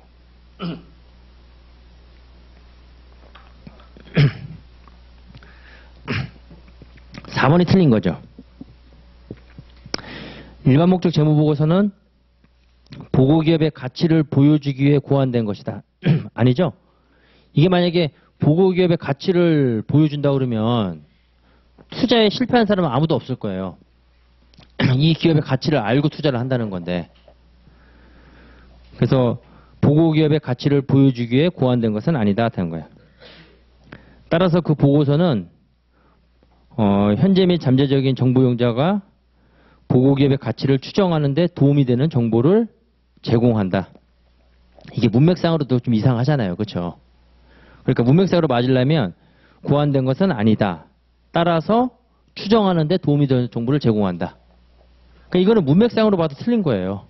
4번이 틀린 거죠. 일반 목적 재무보고서는 보고기업의 가치를 보여주기 위해 고안된 것이다. 아니죠? 이게 만약에 보고기업의 가치를 보여준다 그러면 투자에 실패한 사람은 아무도 없을 거예요. 이 기업의 가치를 알고 투자를 한다는 건데. 그래서 보고기업의 가치를 보여주기 위해 고안된 것은 아니다 하는 거예요. 따라서 그 보고서는 현재 및 잠재적인 정보용자가 보고기업의 가치를 추정하는 데 도움이 되는 정보를 제공한다. 이게 문맥상으로도 좀 이상하잖아요. 그렇죠? 그러니까 문맥상으로 맞으려면 고안된 것은 아니다. 따라서 추정하는 데 도움이 되는 정보를 제공한다. 그러니까 이거는 문맥상으로 봐도 틀린 거예요.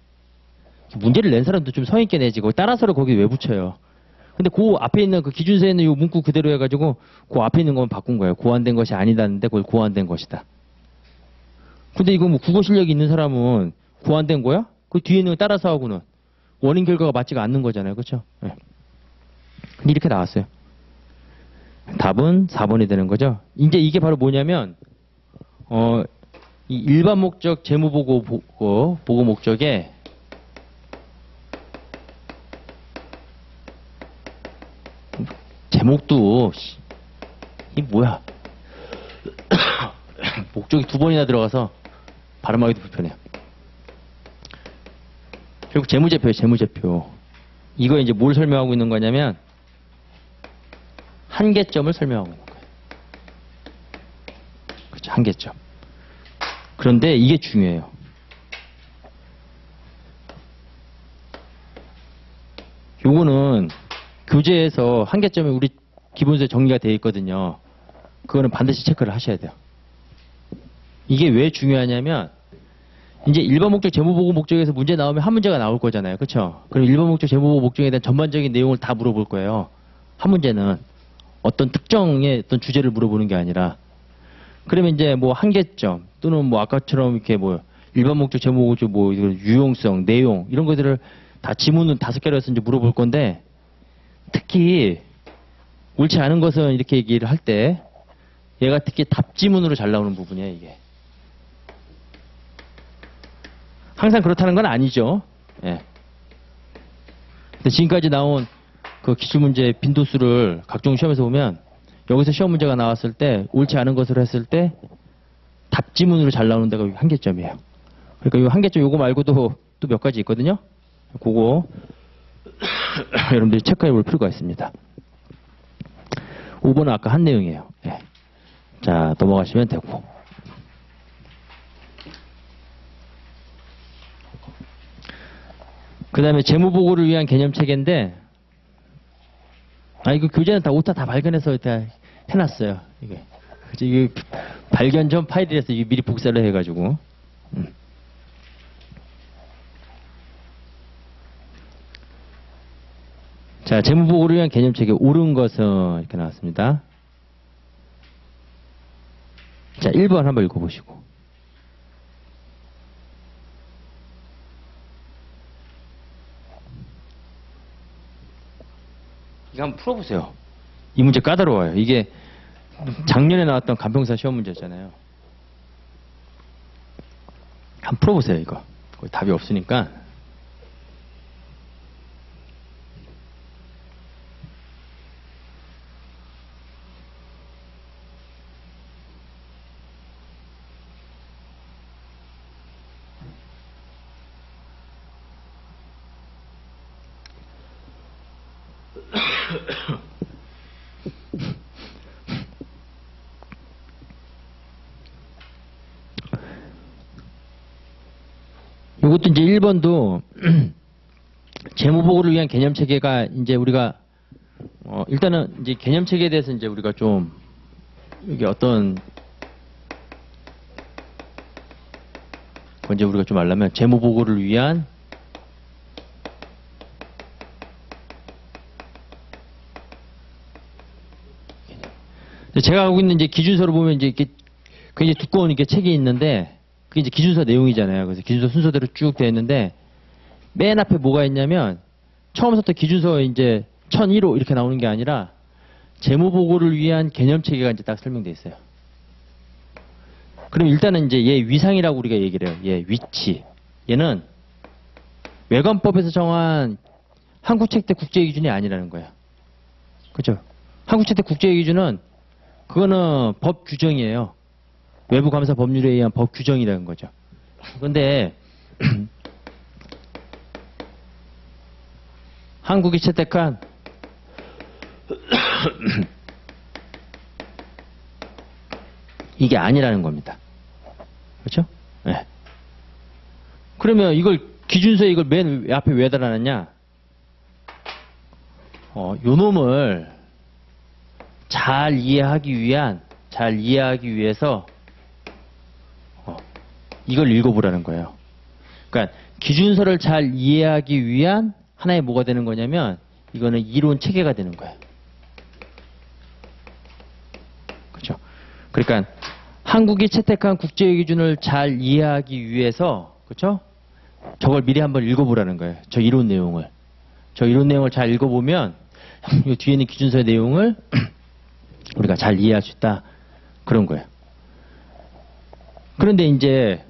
문제를 낸 사람도 좀 성의 있게 내지. 거기 따라서를 거기 왜 붙여요? 근데 그 앞에 있는 그 기준서에 있는 이 문구 그대로 해가지고 그 앞에 있는 것만 바꾼 거예요. 고안된 것이 아니다는데 그걸 고안된 것이다. 근데 이거 뭐 국어 실력이 있는 사람은 고안된 거야? 그 뒤에 있는 거 따라서 하고는 원인 결과가 맞지가 않는 거잖아요. 그렇죠? 네. 근데 이렇게 나왔어요. 답은 4번이 되는 거죠. 이제 이게 바로 뭐냐면 이 일반 목적 재무보고 보고 목적에 제목도 이 뭐야? 목적이 두 번이나 들어가서 발음하기도 불편해요. 결국 재무제표예요. 재무제표. 이거 이제 뭘 설명하고 있는 거냐면 한계점을 설명하고 있는 거예요. 그렇죠. 한계점. 그런데 이게 중요해요. 요거는 교재에서 한계점이 우리 기본서에 정리가 되어 있거든요. 그거는 반드시 체크를 하셔야 돼요. 이게 왜 중요하냐면 이제 일반 목적 재무보고 목적에서 문제 나오면 한 문제가 나올 거잖아요. 그렇죠? 그럼 일반 목적 재무보고 목적에 대한 전반적인 내용을 다 물어볼 거예요. 한 문제는 어떤 특정의 어떤 주제를 물어보는 게 아니라 그러면 이제 뭐 한계점 또는 뭐 아까처럼 이렇게 뭐 일반 목적 재무보고 뭐 유용성, 내용 이런 것들을 다 지문은 5개로 해서 이제 물어볼 건데 특히 옳지 않은 것은 이렇게 얘기를 할 때 얘가 특히 답지문으로 잘 나오는 부분이에요. 이게 항상 그렇다는 건 아니죠. 예. 근데 지금까지 나온 그 기출문제 빈도수를 각종 시험에서 보면 여기서 시험 문제가 나왔을 때 옳지 않은 것을 했을 때 답지문으로 잘 나오는 데가 한계점이에요. 그러니까 이 한계점 요거 말고도 또 몇 가지 있거든요. 그거 여러분들이 체크해 볼 필요가 있습니다. 5번은 아까 한 내용이에요. 예. 자, 넘어가시면 되고. 그 다음에 재무보고를 위한 개념체계인데, 이거 교재는 다 오타 다 발견해서 다 해놨어요. 이게 발견 전 파일이라서 이게 미리 복사를 해가지고. 자, 재무보고를 위한 개념체계 옳은 것은 이렇게 나왔습니다. 자, 1번 한번 읽어보시고. 이거 한번 풀어보세요. 이 문제 까다로워요. 이게 작년에 나왔던 간평사 시험 문제잖아요. 한번 풀어보세요, 이거. 거의 답이 없으니까. 이것도 이제 1번도 재무보고를 위한 개념 체계가 이제 우리가 일단은 이제 개념 체계에 대해서 이제 우리가 좀 이게 어떤 먼저 우리가 좀 알려면 재무보고를 위한 제가 하고 있는 이제 기준서를 보면 이제 이렇게 굉장히 두꺼운 이렇게 책이 있는데 그게 이제 기준서 내용이잖아요. 그래서 기준서 순서대로 쭉 되어 있는데 맨 앞에 뭐가 있냐면 처음부터 기준서 이제 1001호 이렇게 나오는 게 아니라 재무보고를 위한 개념 체계가 이제 딱 설명되어 있어요. 그럼 일단은 이제 얘 위상이라고 우리가 얘기를 해요. 얘 위치. 얘는 외관법에서 정한 한국책대 국제기준이 아니라는 거야. 그죠? 한국책대 국제기준은 그거는 법 규정이에요. 외부감사 법률에 의한 법 규정이라는 거죠. 그런데 한국이 채택한 이게 아니라는 겁니다. 그렇죠? 네. 그러면 이걸 기준서에 이걸 맨 앞에 왜 달아놨냐? 요 놈을 잘 이해하기 위해서 이걸 읽어보라는 거예요. 그러니까 기준서를 잘 이해하기 위한 하나의 뭐가 되는 거냐면 이거는 이론 체계가 되는 거예요. 그렇죠? 그러니까 한국이 채택한 국제 기준을 잘 이해하기 위해서 그렇죠? 저걸 미리 한번 읽어보라는 거예요. 저 이론 내용을 잘 읽어보면 이 뒤에 있는 기준서의 내용을 우리가 잘 이해할 수 있다 그런 거예요. 그런데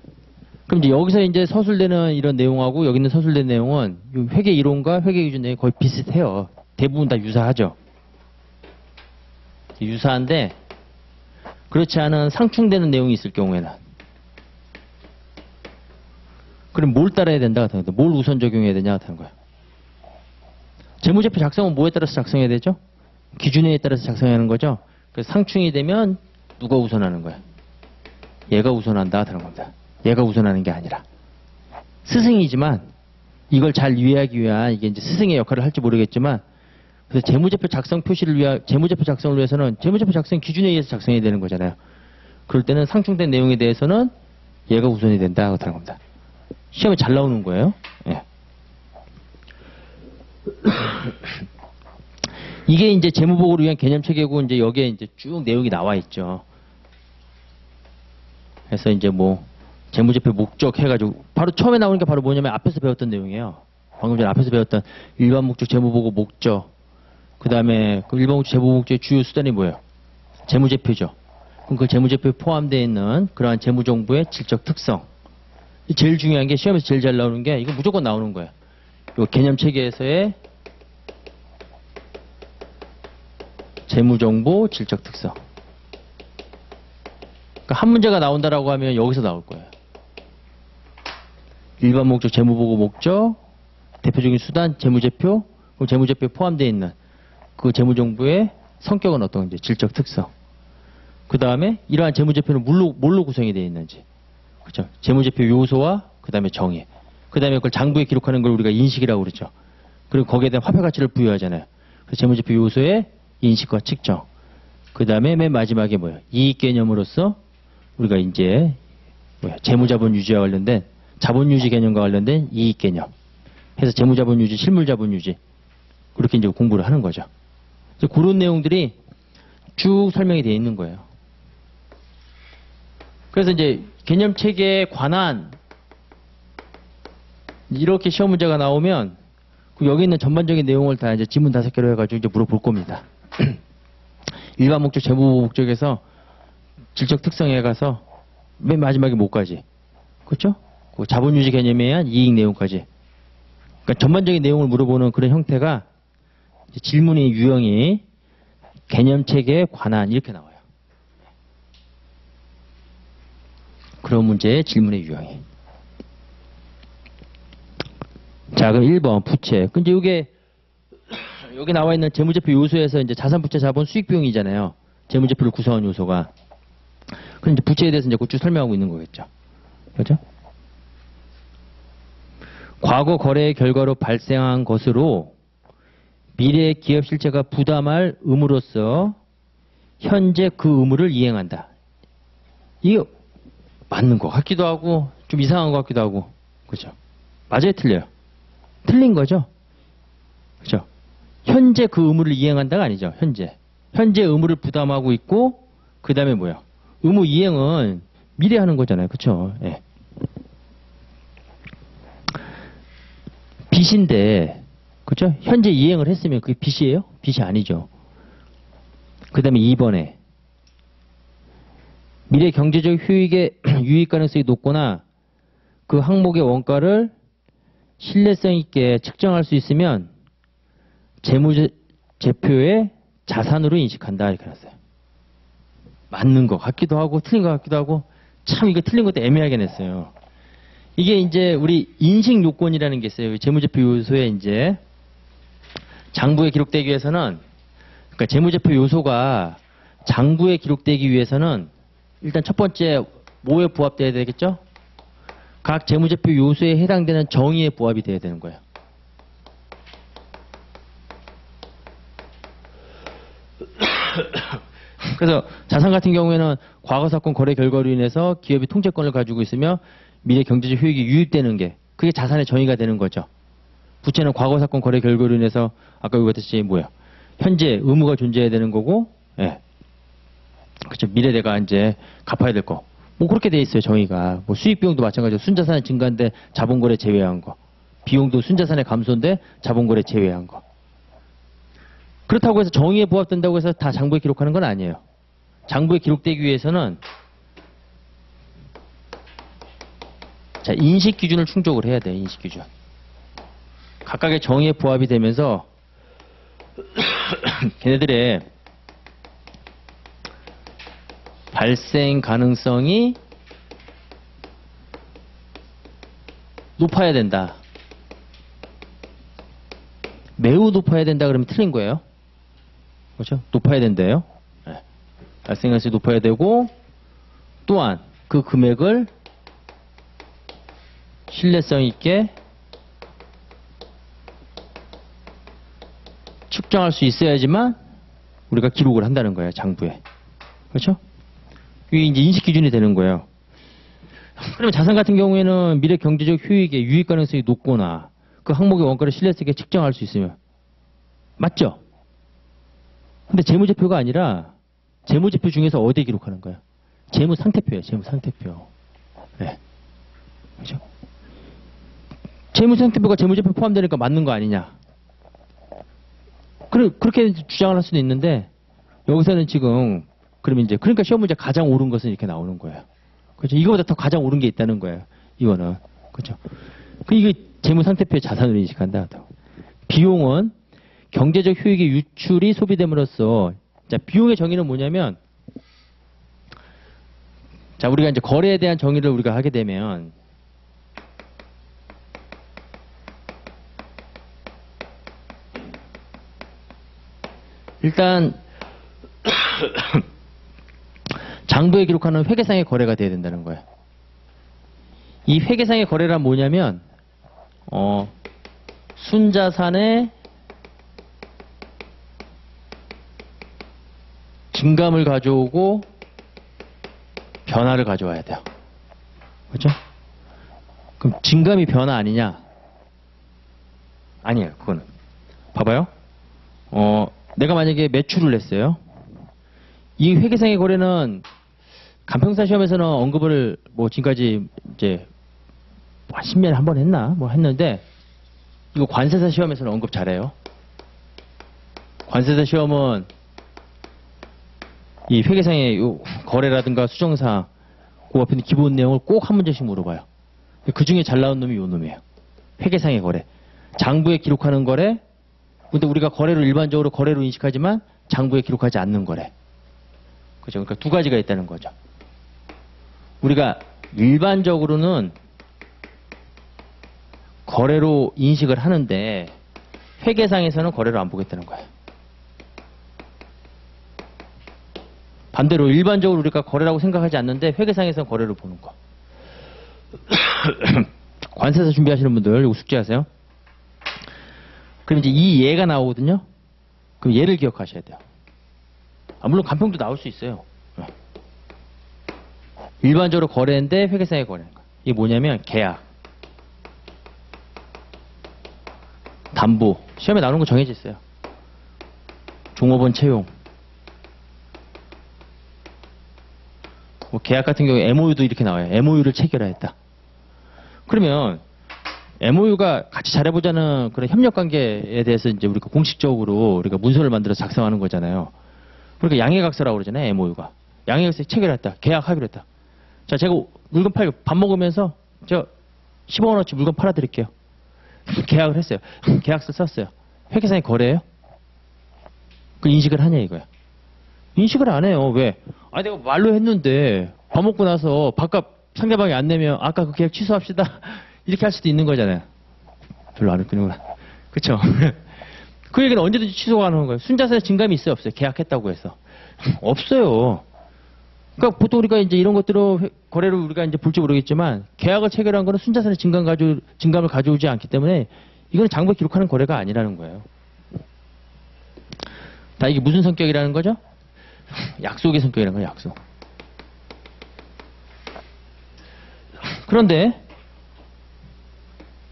그럼 이제 여기서 이제 서술되는 이런 내용하고 여기 있는 서술된 내용은 회계 이론과 회계 기준 내용이 거의 비슷해요. 대부분 다 유사하죠. 유사한데 그렇지 않은 상충되는 내용이 있을 경우에는 그럼 뭘 따라야 된다 같은 거예요. 뭘 우선 적용해야 되냐 같은 거예요. 재무제표 작성은 뭐에 따라서 작성해야 되죠? 기준에 따라서 작성해야 하는 거죠. 그래서 상충이 되면 누가 우선하는 거야? 얘가 우선한다 하는 겁니다. 얘가 우선하는 게 아니라 스승이지만 이걸 잘 이해하기 위한 이게 이제 스승의 역할을 할지 모르겠지만 그래서 재무제표 작성 표시를 위한 재무제표 작성을 위해서는 재무제표 작성 기준에 의해서 작성해야 되는 거잖아요. 그럴 때는 상충된 내용에 대해서는 얘가 우선이 된다 하는 겁니다. 시험에 잘 나오는 거예요. 예. 이게 이제 재무보고를 위한 개념 체계고 이제 여기에 이제 쭉 내용이 나와 있죠. 그래서 이제 뭐 재무제표 목적 해가지고 바로 처음에 나오는 게 바로 뭐냐면 앞에서 배웠던 내용이에요. 방금 전에 앞에서 배웠던 일반 목적 재무보고 목적 그 다음에 그 일반 목적 재무보고 목적의 주요 수단이 뭐예요? 재무제표죠. 그럼 그 재무제표에 포함되어 있는 그러한 재무정보의 질적 특성 제일 중요한 게 시험에서 제일 잘 나오는 게 이거 무조건 나오는 거예요. 이 개념 체계에서의 재무정보 질적 특성. 그러니까 한 문제가 나온다라고 하면 여기서 나올 거예요. 일반 목적, 재무보고 목적, 대표적인 수단, 재무제표, 그럼 재무제표에 포함되어 있는 그 재무정보의 성격은 어떤 건지, 질적 특성. 그 다음에 이러한 재무제표는 뭘로 구성이 되어 있는지. 그렇죠? 재무제표 요소와 그 다음에 정의. 그 다음에 그걸 장부에 기록하는 걸 우리가 인식이라고 그러죠. 그리고 거기에 대한 화폐 가치를 부여하잖아요. 그래서 재무제표 요소의 인식과 측정. 그 다음에 맨 마지막에 뭐예요? 이익 개념으로서 우리가 이제 재무자본 유지와 관련된 자본 유지 개념과 관련된 이익 개념. 해서 재무자본 유지, 실물자본 유지. 그렇게 이제 공부를 하는 거죠. 그래서 그런 내용들이 쭉 설명이 되어 있는 거예요. 그래서 이제 개념체계에 관한 이렇게 시험 문제가 나오면 여기 있는 전반적인 내용을 다 이제 지문 5개로 해가지고 이제 물어볼 겁니다. 일반 목적, 재무 목적에서 질적 특성에 가서 맨 마지막에 뭐까지, 그렇죠? 그 자본 유지 개념에 의한 이익 내용까지. 그러니까 전반적인 내용을 물어보는 그런 형태가 이제 질문의 유형이 개념 체계에 관한 이렇게 나와요. 그런 문제의 질문의 유형이. 자, 그럼 1번 부채. 근데 이게 여기 나와 있는 재무제표 요소에서 이제 자산부채, 자본, 수익 비용이잖아요. 재무제표를 구성한 요소가. 그럼 이제 부채에 대해서 이제 쭉 설명하고 있는 거겠죠. 그렇죠? 과거 거래의 결과로 발생한 것으로 미래의 기업 실체가 부담할 의무로서 현재 그 의무를 이행한다. 이게 맞는 것 같기도 하고 좀 이상한 것 같기도 하고. 그렇죠? 맞아요, 틀려요? 틀린 거죠. 그렇죠? 현재 그 의무를 이행한다가 아니죠. 현재 의무를 부담하고 있고 그 다음에 뭐야? 의무 이행은 미래 하는 거잖아요. 그렇죠? 예. 빚인데, 그렇죠? 현재 이행을 했으면 그게 빚이에요? 빚이 아니죠. 그 다음에 2번에 미래 경제적 효익의 유익 가능성이 높거나 그 항목의 원가를 신뢰성 있게 측정할 수 있으면 재무제표의 자산으로 인식한다. 이렇게 했어요. 맞는 것 같기도 하고 틀린 것 같기도 하고 참 이거 틀린 것도 애매하게 냈어요. 이게 이제 우리 인식 요건이라는 게 있어요. 재무제표 요소에 이제 장부에 기록되기 위해서는, 그러니까 재무제표 요소가 장부에 기록되기 위해서는 일단 첫 번째 뭐에 부합돼야 되겠죠? 각 재무제표 요소에 해당되는 정의에 부합이 돼야 되는 거예요. 그래서 자산 같은 경우에는 과거 사건 거래 결과로 인해서 기업이 통제권을 가지고 있으며 미래 경제적 효익이 유입되는 게 그게 자산의 정의가 되는 거죠. 부채는 과거 사건 거래 결과로 인해서 아까 여기 봤듯이 뭐야? 현재 의무가 존재해야 되는 거고, 예. 그렇죠. 미래 내가 이제 갚아야 될 거. 뭐 그렇게 돼 있어요, 정의가. 뭐 수익 비용도 마찬가지로 순자산의 증가인데 자본거래 제외한 거. 비용도 순자산의 감소인데 자본거래 제외한 거. 그렇다고 해서 정의에 부합된다고 해서 다 장부에 기록하는 건 아니에요. 장부에 기록되기 위해서는 자, 인식 기준을 충족을 해야 돼요. 인식 기준. 각각의 정의에 부합이 되면서 걔네들의 발생 가능성이 높아야 된다. 매우 높아야 된다 그러면 틀린 거예요. 그렇죠? 높아야 된대요. 네. 발생 가능성이 높아야 되고 또한 그 금액을 신뢰성 있게 측정할 수 있어야지만 우리가 기록을 한다는 거예요. 장부에. 그렇죠? 이게 이제 인식 기준이 되는 거예요. 그러면 자산 같은 경우에는 미래 경제적 효익의 유익 가능성이 높거나 그 항목의 원가를 신뢰성 있게 측정할 수 있으면 맞죠? 근데 재무제표가 아니라 재무제표 중에서 어디에 기록하는 거야? 재무상태표예요. 재무상태표. 네. 그렇죠? 재무상태표가 재무제표 포함되니까 맞는 거 아니냐? 그렇게 주장을 할 수도 있는데 여기서는 지금 그러면 이제 그러니까 시험 문제 가장 옳은 것은 이렇게 나오는 거예요. 그렇죠? 이거보다 더 가장 옳은 게 있다는 거예요. 이거는. 그렇죠? 이게 재무상태표의 자산으로 인식한다. 비용은 경제적 효익의 유출이 소비됨으로써 자, 비용의 정의는 뭐냐면 자, 우리가 이제 거래에 대한 정의를 우리가 하게 되면 일단 장부에 기록하는 회계상의 거래가 돼야 된다는 거예요. 이 회계상의 거래란 뭐냐면 순자산의 증감을 가져오고 변화를 가져와야 돼요. 그렇죠? 그럼 증감이 변화 아니냐? 아니에요. 그거는. 봐봐요. 내가 만약에 매출을 냈어요. 이 회계상의 거래는 간평사 시험에서는 언급을 뭐 지금까지 이제 한 10년에 한 번 했나? 뭐 했는데 이거 관세사 시험에서는 언급 잘해요. 관세사 시험은 이 회계상의 요 거래라든가 수정사항 그 앞에 있는 기본 내용을 꼭 한 문제씩 물어봐요. 그 중에 잘 나온 놈이 요 놈이에요. 회계상의 거래. 장부에 기록하는 거래. 근데 우리가 거래로 일반적으로 거래로 인식하지만 장부에 기록하지 않는 거래. 그죠? 그러니까 두 가지가 있다는 거죠. 우리가 일반적으로는 거래로 인식을 하는데 회계상에서는 거래로 안 보겠다는 거예요. 반대로 일반적으로 우리가 거래라고 생각하지 않는데 회계상에서는 거래로 보는 거. 관세사 준비하시는 분들 이거 숙제하세요. 그럼 이제 이 예가 나오거든요. 그럼 예를 기억하셔야 돼요. 물론 간평도 나올 수 있어요. 일반적으로 거래인데 회계상에 거래하는 거. 이게 뭐냐면 계약, 담보. 시험에 나오는 거 정해져 있어요. 종업원 채용. 뭐 계약 같은 경우에 MOU도 이렇게 나와요. MOU를 체결하였다. 그러면 MOU가 같이 잘해보자는 그런 협력 관계에 대해서 이제 우리가 공식적으로 우리가 문서를 만들어서 작성하는 거잖아요. 그러니까 양해각서라고 그러잖아요. MOU가. 양해각서 체결했다. 계약하기로 했다. 자, 제가 물건 팔고 밥 먹으면서 저 15원어치 물건 팔아드릴게요. 계약을 했어요. 계약서 썼어요. 회계상에 거래해요? 그 인식을 하냐 이거야. 인식을 안 해요. 왜? 아, 내가 말로 했는데 밥 먹고 나서 밥값 상대방이 안 내면 아까 그 계약 취소합시다. 이렇게 할 수도 있는 거잖아요. 별로 안 웃기는구나. 그쵸? 그 얘기는 언제든지 취소가 하는 거예요. 순자산의 증감이 있어요? 없어요? 계약했다고 해서. 없어요. 그러니까 보통 우리가 이제 이런 것들을 거래를 우리가 이제 볼지 모르겠지만 계약을 체결한 거는 순자산의 증감을 가져오지 않기 때문에 이거는 장부에 기록하는 거래가 아니라는 거예요. 다 이게 무슨 성격이라는 거죠? 약속의 성격이라는 거예요. 약속. 그런데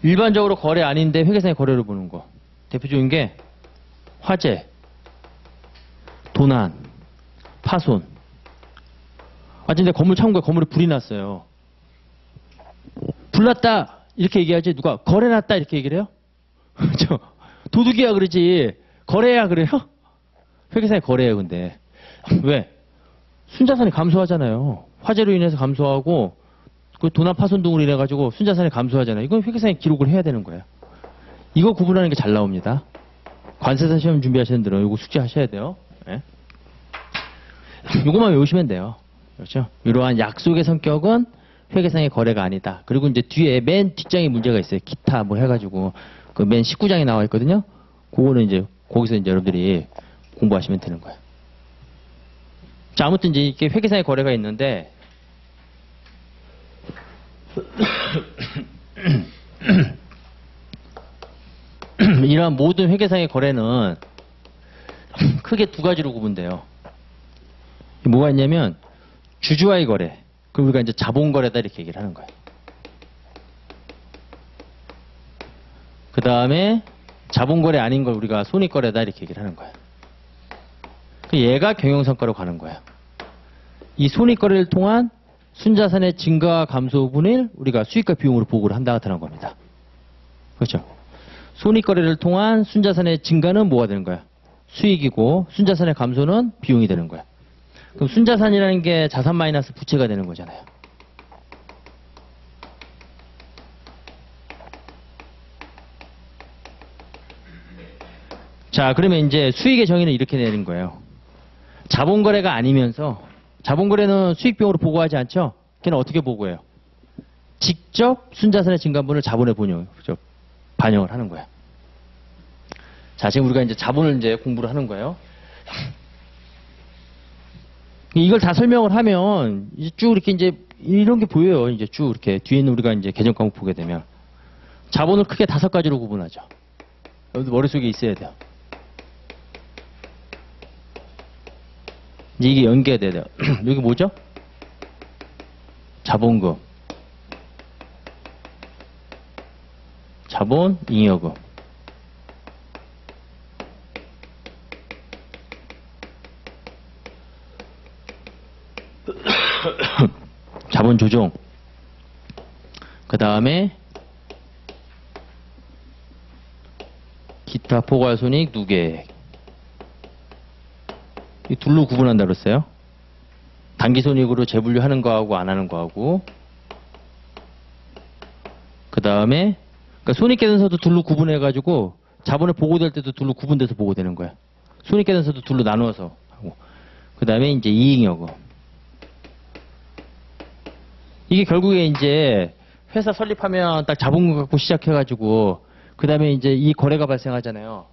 일반적으로 거래 아닌데 회계상의 거래를 보는 거. 대표적인 게 화재, 도난, 파손. 아, 근데 건물 창고에 건물에 불이 났어요. 불 났다 이렇게 얘기하지 누가 거래 났다 이렇게 얘기를 해요? 그렇죠? 도둑이야 그러지 거래야 그래요? 회계상의 거래예요. 근데 왜? 순자산이 감소하잖아요. 화재로 인해서 감소하고 그 도난 파손 등으로 인해 가지고 순자산이 감소하잖아요. 이건 회계상에 기록을 해야 되는 거예요. 이거 구분하는 게 잘 나옵니다. 관세사 시험 준비하시는 분들은 이거 숙제하셔야 돼요. 네. 이것만 외우시면 돼요. 그렇죠? 이러한 약속의 성격은 회계상의 거래가 아니다. 그리고 이제 뒤에 맨 뒷장에 문제가 있어요. 기타 뭐 해가지고 그 맨 19장에 나와 있거든요. 그거는 이제 거기서 이제 여러분들이 공부하시면 되는 거예요. 자, 아무튼 이제 이렇게 회계상의 거래가 있는데 이러한 모든 회계상의 거래는 크게 두 가지로 구분돼요. 뭐가 있냐면 주주와의 거래, 그 우리가 이제 자본거래다 이렇게 얘기를 하는 거예요. 그 다음에 자본거래 아닌 걸 우리가 손익거래다 이렇게 얘기를 하는 거예요. 얘가 경영성과로 가는 거예요. 이 손익거래를 통한 순자산의 증가와 감소 부분을 우리가 수익과 비용으로 보고를 한다 하는 겁니다. 그렇죠? 손익거래를 통한 순자산의 증가는 뭐가 되는 거야? 수익이고 순자산의 감소는 비용이 되는 거야. 그럼 순자산이라는 게 자산 마이너스 부채가 되는 거잖아요. 자, 그러면 이제 수익의 정의는 이렇게 내는 거예요. 자본거래가 아니면서 자본거래는 수익비용으로 보고하지 않죠? 걔는 어떻게 보고해요? 직접 순자산의 증감분을 자본에 반영을 하는 거예요. 자, 지금 우리가 이제 자본을 이제 공부를 하는 거예요. 이걸 다 설명을 하면 이제 쭉 이렇게 이제 이런 게 보여요. 이제 쭉 이렇게 뒤에 있는 우리가 이제 개정 과목 보게 되면 자본을 크게 5가지로 구분하죠. 여러분들 머릿속에 있어야 돼요. 이게 연계가 돼야 돼요. 여기 뭐죠? 자본금, 자본, 잉여금. 자본 조정. 그 다음에 기타 포괄손익 누계액. 이 둘로 구분한다 그랬어요. 단기손익으로 재분류하는 거하고 안 하는 거하고. 그 다음에 그러니까 손익계산서도 둘로 구분해가지고 자본을 보고될 때도 둘로 구분돼서 보고되는 거야. 손익계산서도 둘로 나누어서 하고. 그 다음에 이제 이익여금. 이게 결국에 이제 회사 설립하면 딱 자본금 갖고 시작해가지고 그 다음에 이제 이 거래가 발생하잖아요.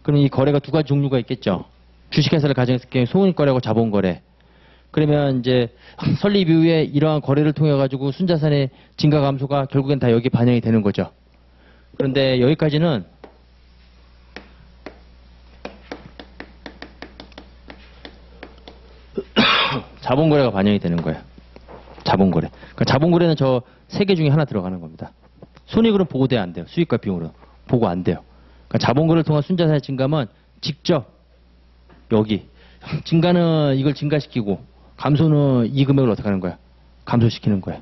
그럼 이 거래가 두 가지 종류가 있겠죠. 주식회사를 가정했을 경우 손익거래하고 자본거래. 그러면 이제 설립 이후에 이러한 거래를 통해 가지고 순자산의 증가 감소가 결국엔 다 여기에 반영이 되는 거죠. 그런데 여기까지는 자본거래가 반영이 되는 거예요. 자본거래. 그러니까 자본거래는 저 세 개 중에 하나 들어가는 겁니다. 손익으로는 보고돼야 안 돼요. 수익과 비용으로 보고 안 돼요. 그러니까 자본거래를 통한 순자산의 증가만 직접 여기 증가는 이걸 증가시키고 감소는 이 금액을 어떻게 하는 거야? 감소시키는 거야.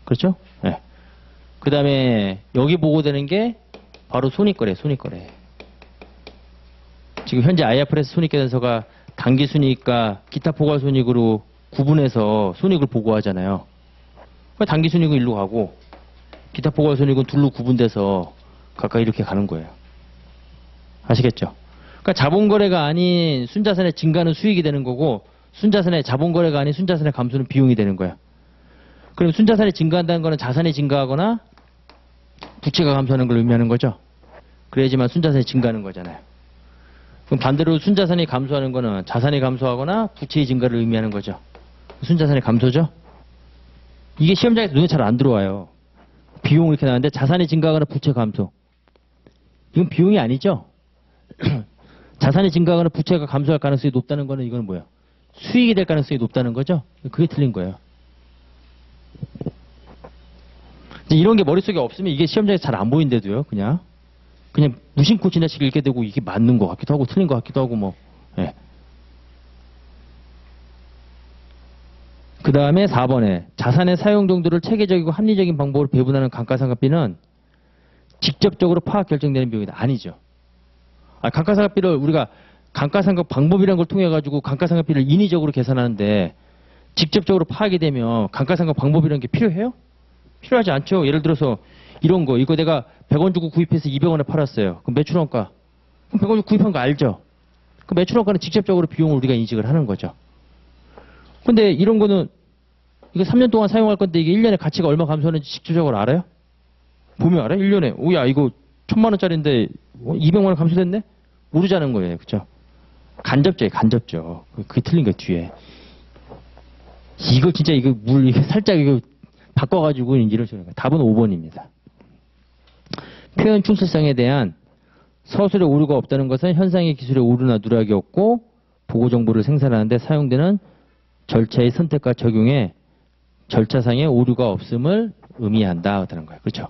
그렇죠? 네. 그 다음에 여기 보고되는 게 바로 손익거래, 손익거래. 지금 현재 IFRS 손익계산서가 단기순이익과 기타 포괄손익으로 구분해서 손익을 보고하잖아요. 단기순이익은 일로 가고 기타 포괄손익은 둘로 구분돼서 각각 이렇게 가는 거예요. 아시겠죠? 그러니까 자본거래가 아닌 순자산의 증가는 수익이 되는 거고 순자산의 자본거래가 아닌 순자산의 감소는 비용이 되는 거야. 그럼 순자산이 증가한다는 거는 자산이 증가하거나 부채가 감소하는 걸 의미하는 거죠. 그래야지만 순자산이 증가하는 거잖아요. 그럼 반대로 순자산이 감소하는 거는 자산이 감소하거나 부채의 증가를 의미하는 거죠. 순자산의 감소죠. 이게 시험장에서 눈에 잘 안 들어와요. 비용 이렇게 나왔는데 자산이 증가하거나 부채 감소. 이건 비용이 아니죠. 자산이 증가하거나 부채가 감소할 가능성이 높다는 거는 이건 뭐야? 수익이 될 가능성이 높다는 거죠. 그게 틀린 거예요. 이런 게 머릿속에 없으면 이게 시험장에서 잘 안 보이는데도요. 그냥 무심코 지나치게 읽게 되고 이게 맞는 것 같기도 하고 틀린 것 같기도 하고 뭐. 예. 그 다음에 4번에 자산의 사용 정도를 체계적이고 합리적인 방법으로 배분하는 감가상각비는 직접적으로 파악 결정되는 비용이다. 아니죠. 감가상각비를 우리가 감가상각 방법이라는 걸 통해 가지고 감가상각비를 인위적으로 계산하는데 직접적으로 파악이 되면 감가상각 방법이라는 게 필요해요? 필요하지 않죠. 예를 들어서 이런 거 이거 내가 100원 주고 구입해서 200원에 팔았어요. 그럼 매출원가. 그럼 100원 주고 구입한 거 알죠? 그 매출원가는 직접적으로 비용을 우리가 인식을 하는 거죠. 근데 이런 거는 이거 3년 동안 사용할 건데 이게 1년에 가치가 얼마 감소하는지 직접적으로 알아요? 보면 알아요? 1년에 오야 이거 1000만 원짜리인데 200만 원 감소됐네? 모르자는 거예요. 그렇죠? 간접적이에요. 간접적. 그게 틀린 거예요. 뒤에. 이거 진짜 이거 살짝 이거 바꿔가지고 이런 식으로. 답은 5번입니다. 표현 충실성에 대한 서술에 오류가 없다는 것은 현상의 기술에 오류나 누락이 없고 보고 정보를 생산하는데 사용되는 절차의 선택과 적용에 절차상의 오류가 없음을 의미한다. 하다는 거예요. 그렇죠?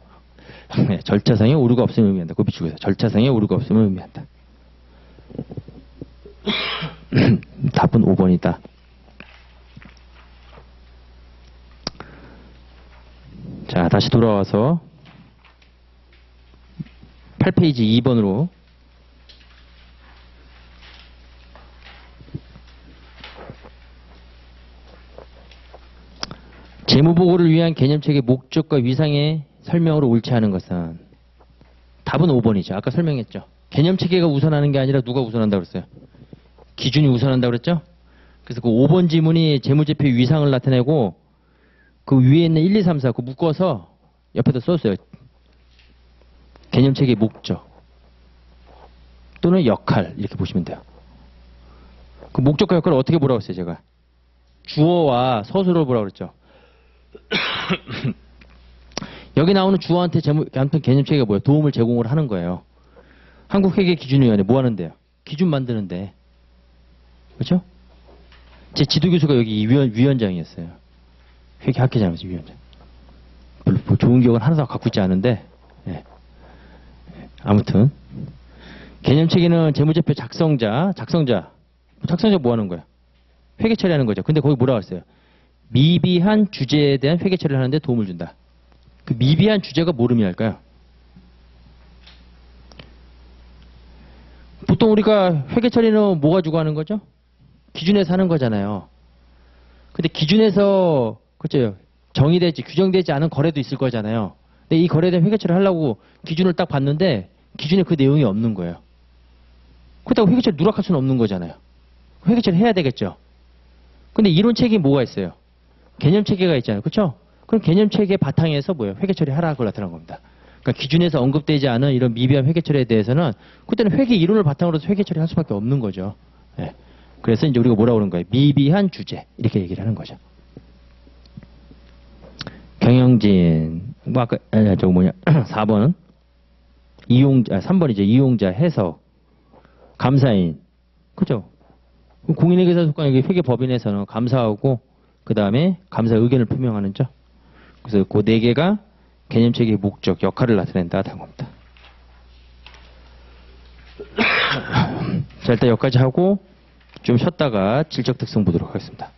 네, 절차상의 오류가 없음을 의미한다. 그거 비추고 있어요. 절차상의 오류가 없음을 의미한다. 답은 5번이다. 자, 다시 돌아와서 8페이지 2번으로 재무보고를 위한 개념책의 목적과 위상의 설명으로 옳지 않은 것은 답은 5번이죠. 아까 설명했죠. 개념체계가 우선하는 게 아니라 누가 우선한다고 그랬어요? 기준이 우선한다고 그랬죠? 그래서 그 5번 지문이 재무제표의 위상을 나타내고 그 위에 있는 1, 2, 3, 4 그 묶어서 옆에다 썼어요. 개념체계의 목적 또는 역할 이렇게 보시면 돼요. 그 목적과 역할을 어떻게 보라고 했어요? 제가 주어와 서술을 보라고 그랬죠. 여기 나오는 주어한테 아무튼 개념체계가 뭐예요? 도움을 제공을 하는 거예요. 한국회계기준위원회 뭐 하는데요? 기준 만드는데. 그렇죠? 제 지도교수가 여기 위원장이었어요. 회계학회장이었어요. 위원장. 별로 뭐 좋은 기억은 하나도 갖고 있지 않은데 네. 아무튼 개념체계는 재무제표 작성자 뭐 하는 거야? 회계 처리하는 거죠. 근데 거기 뭐라고 했어요? 미비한 주제에 대한 회계 처리를 하는데 도움을 준다. 그 미비한 주제가 뭘 의미할까요? 보통 우리가 회계 처리는 뭐 가지고 하는 거죠? 기준에서 하는 거잖아요. 근데 기준에서 그렇죠. 정의되지 규정되지 않은 거래도 있을 거잖아요. 근데 이 거래에 대한 회계 처리를 하려고 기준을 딱 봤는데 기준에 그 내용이 없는 거예요. 그렇다고 회계 처리 누락할 수는 없는 거잖아요. 회계 처리 해야 되겠죠. 근데 이론 체계에 뭐가 있어요? 개념 체계가 있잖아요. 그렇죠? 그럼 개념 체계 바탕에서 뭐예요? 회계 처리하라 그걸 나타난 겁니다. 그러니까 기준에서 언급되지 않은 이런 미비한 회계 처리에 대해서는 그때는 회계 이론을 바탕으로 해서 회계 처리할 수밖에 없는 거죠. 예. 그래서 이제 우리가 뭐라고 그러는 거예요? 미비한 주제 이렇게 얘기를 하는 거죠. 경영진 뭐 아까 저거 뭐냐 4번은 이용자 3번이죠. 이용자 해석 감사인 그죠? 공인회계사소관에게 회계법인에서는 감사하고 그 다음에 감사 의견을 표명하는 점. 그래서 그 네 개가 개념체계의 목적, 역할을 나타낸다 하는 겁니다. 자, 일단 여기까지 하고 좀 쉬었다가 질적 특성 보도록 하겠습니다.